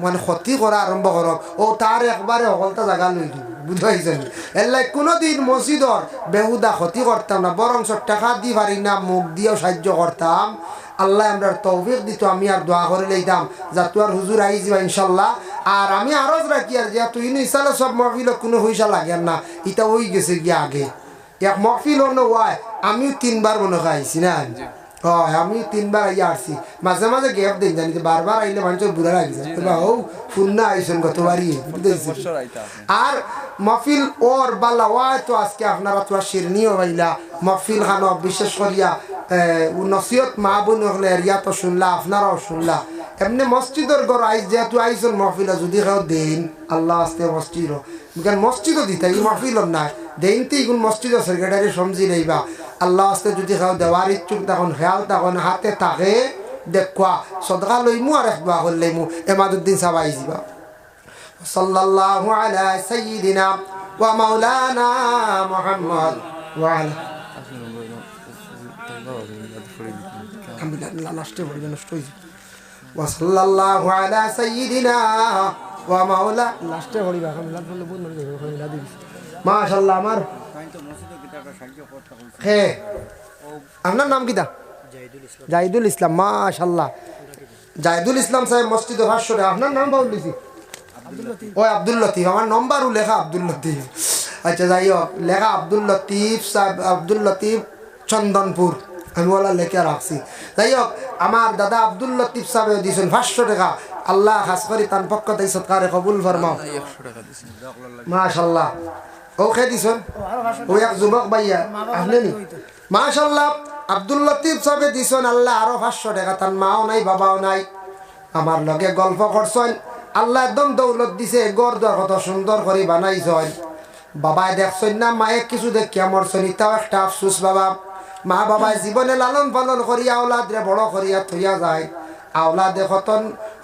মানে ক্ষতি করা আরম্ভ কর, ও তার একবারে সকলটা জায়গা লই দিব বুঝাইছেন। এর লাগে কোনোদিন মসজিদর বেহুদা ক্ষতি করতাম না, বরং টাকা দি পারি না মুখ দিয়েও সাহায্য করতাম। আল্লাহ আমরা তৌফিক দিত, আমি আর দোয়া করে লইতাম যা তুই আর হুজুর আই যাবা ইনশাল্লাহ। আর আমি আরজ রাখি আর যে তুই ইনশাল্লাহ সব মহফিল কোনো পয়সা লাগে না, ইটা ওই গেছে গিয়ে আগে এক মহফিল অন্য ওয়াই আমিও 3 বার মনে খাইছি না, হয় আমি 3 বার আইয়া আসছি, মাঝে মাঝে গ্যাপ দিন জানি, বারবার আইলে মানুষের বুড়া লাগি যায়, ও ফুন্না আইসেন গতবারই। আর মহফিল ওর বাল্লা ওয়াই তো আজকে আপনারা তো শিরনিও পাইলা, মহফিল খানো বিশেষ করিয়া নসিহত মা বোন হলে এরিয়া তো শুনলা, আপনারাও শুনলা। এমনি মসজিদের ঘর আইস যেহেতু আইসন মহফিলা যদি কেউ দেন আল্লাহ আসতে মসজিদও মসজিদও দিতে এই মহফিলর নাই দেনতে এগুন মসজিদও সেক্রেটারি সমঝি নেইবা, আল্লাহ আসতে যদি কেউ দেওয়ার ইচ্ছুক তখন খেয়াল তখন হাতে থাকে দেখুয়া সদকা লইমু আর একবার করলেইমু এমাদুদ্দিন সাহেব আই যাবা। সাল্লাল্লাহু আলা সাইয়্যিদিনা ওয়া মাওলানা মুহাম্মদ ওয়া আলা ওয়াসাল্লাল্লাহু আলা সাইয়্যিদিনা ওয়া মাওলা লাস্টে হইবা মিলাদ বললে বুঝ মরে যাবে মাশাআল্লাহ। আমার হে আপনার নাম কিটা? জাহিদুল ইসলাম। মাশাআল্লাহ জাহিদুল ইসলাম সাহেব মসজিদে ভাষ্যরে আপনার নাম বল দিছি ওই আব্দুল লতিফ, আমার নম্বরও লেখা আব্দুল লতিফ। আচ্ছা যাই হোক, লেখা আব্দুল লতিফ সাহেব, আব্দুল লতিফ চন্দনপুর, আমি ওলা লেখা রাখছি। যাই হোক, আমার দাদা আব্দুল লতিফ সাহেব দিয়েছেন 500 টাকা। আল্লাহ খাস করি তার পক্ষ থেকে সৎকারে কবুল ফরমাও। মাশাল্লাহ, ওকে দিছেন ও এক যুবক ভাইয়া আপনি নি, মাশাল্লাহ আব্দুল লতিফ সাহেব দিছেন। আল্লাহ আরো 500 টাকা, তার মাও নাই বাবাও নাই, আমার লগে গল্প করছেন। আল্লাহ একদম দৌলত দিছে, গড় দর কত সুন্দর করে বানাইছেন। বাবাই দেখছেন না, মায়ে কিছু দেখিয়া মরছেন, এটাও একটা আফসুস। বাবা মা বাবাই জীবনে লালন পালন করিয়া আওলাদরে বড় করিয়া থইয়া যায়। আওলাদে কত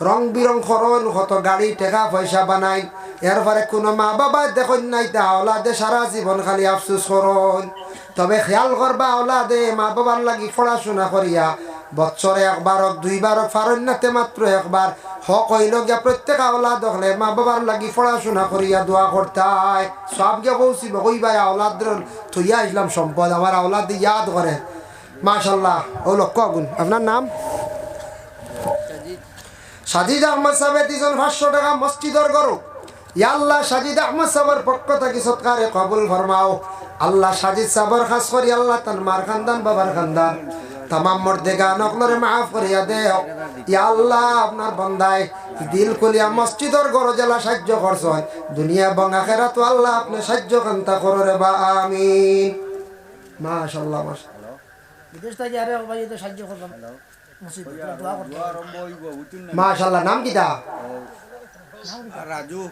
রং বিরং করন, কত গাড়ি টাকা পয়সা বানাই, এরপরে কোনো মা বাবা দেখুন নাই, তা আওলাদে সারা জীবন খালি আফসুস করন। তবে খেয়াল করবা, আওলাদে মা বাবার লাগি পড়াশোনা করিয়া বছরে একবার হোক দুইবার হোক, ফারণ্যাতে মাত্র একবার হক হইল গিয়া প্রত্যেক আওলাদ হলে মা বাবার লাগি পড়াশোনা করিয়া দোয়া করতাই। সব গিয়া বলছিল ওই ভাই আওলাদ থইয়া আসলাম সম্পদ, আমার আওলাদ ইয়াদ করে। মাশাল্লাহ, ও লক্ষ্য আগুন। আপনার নাম? সাজিদ আহমদ সাহেব দিয়েছেন 500 টাকা মসজিদর গরু। ইয়া আল্লাহ, সাজিদ আহমদ সাহেবের পক্ষ থেকে সৎকারে কবুল ফরমাও। আল্লাহ সাজিদ সাহেবের খাস করি আল্লাহ তার মার খানদান বাবার খানদান তামাম মর্দে গান অকলরে মাফ করিয়া দে। ইয়া আল্লাহ, আপনার বন্দায় দিল খুলিয়া মসজিদর গরু জেলা সাহায্য করছেন, দুনিয়া এবং আখিরাত আল্লাহ আপনি সাহায্য কান্তা করো রে বা আমিন। মাশাআল্লাহ, মাশাআল্লাহ। বিদেশ থেকে আরে ভাই তো সাহায্য করলাম মসজিদে দোয়া করতে। মাশাআল্লাহ, নাম কি দা? রাজু।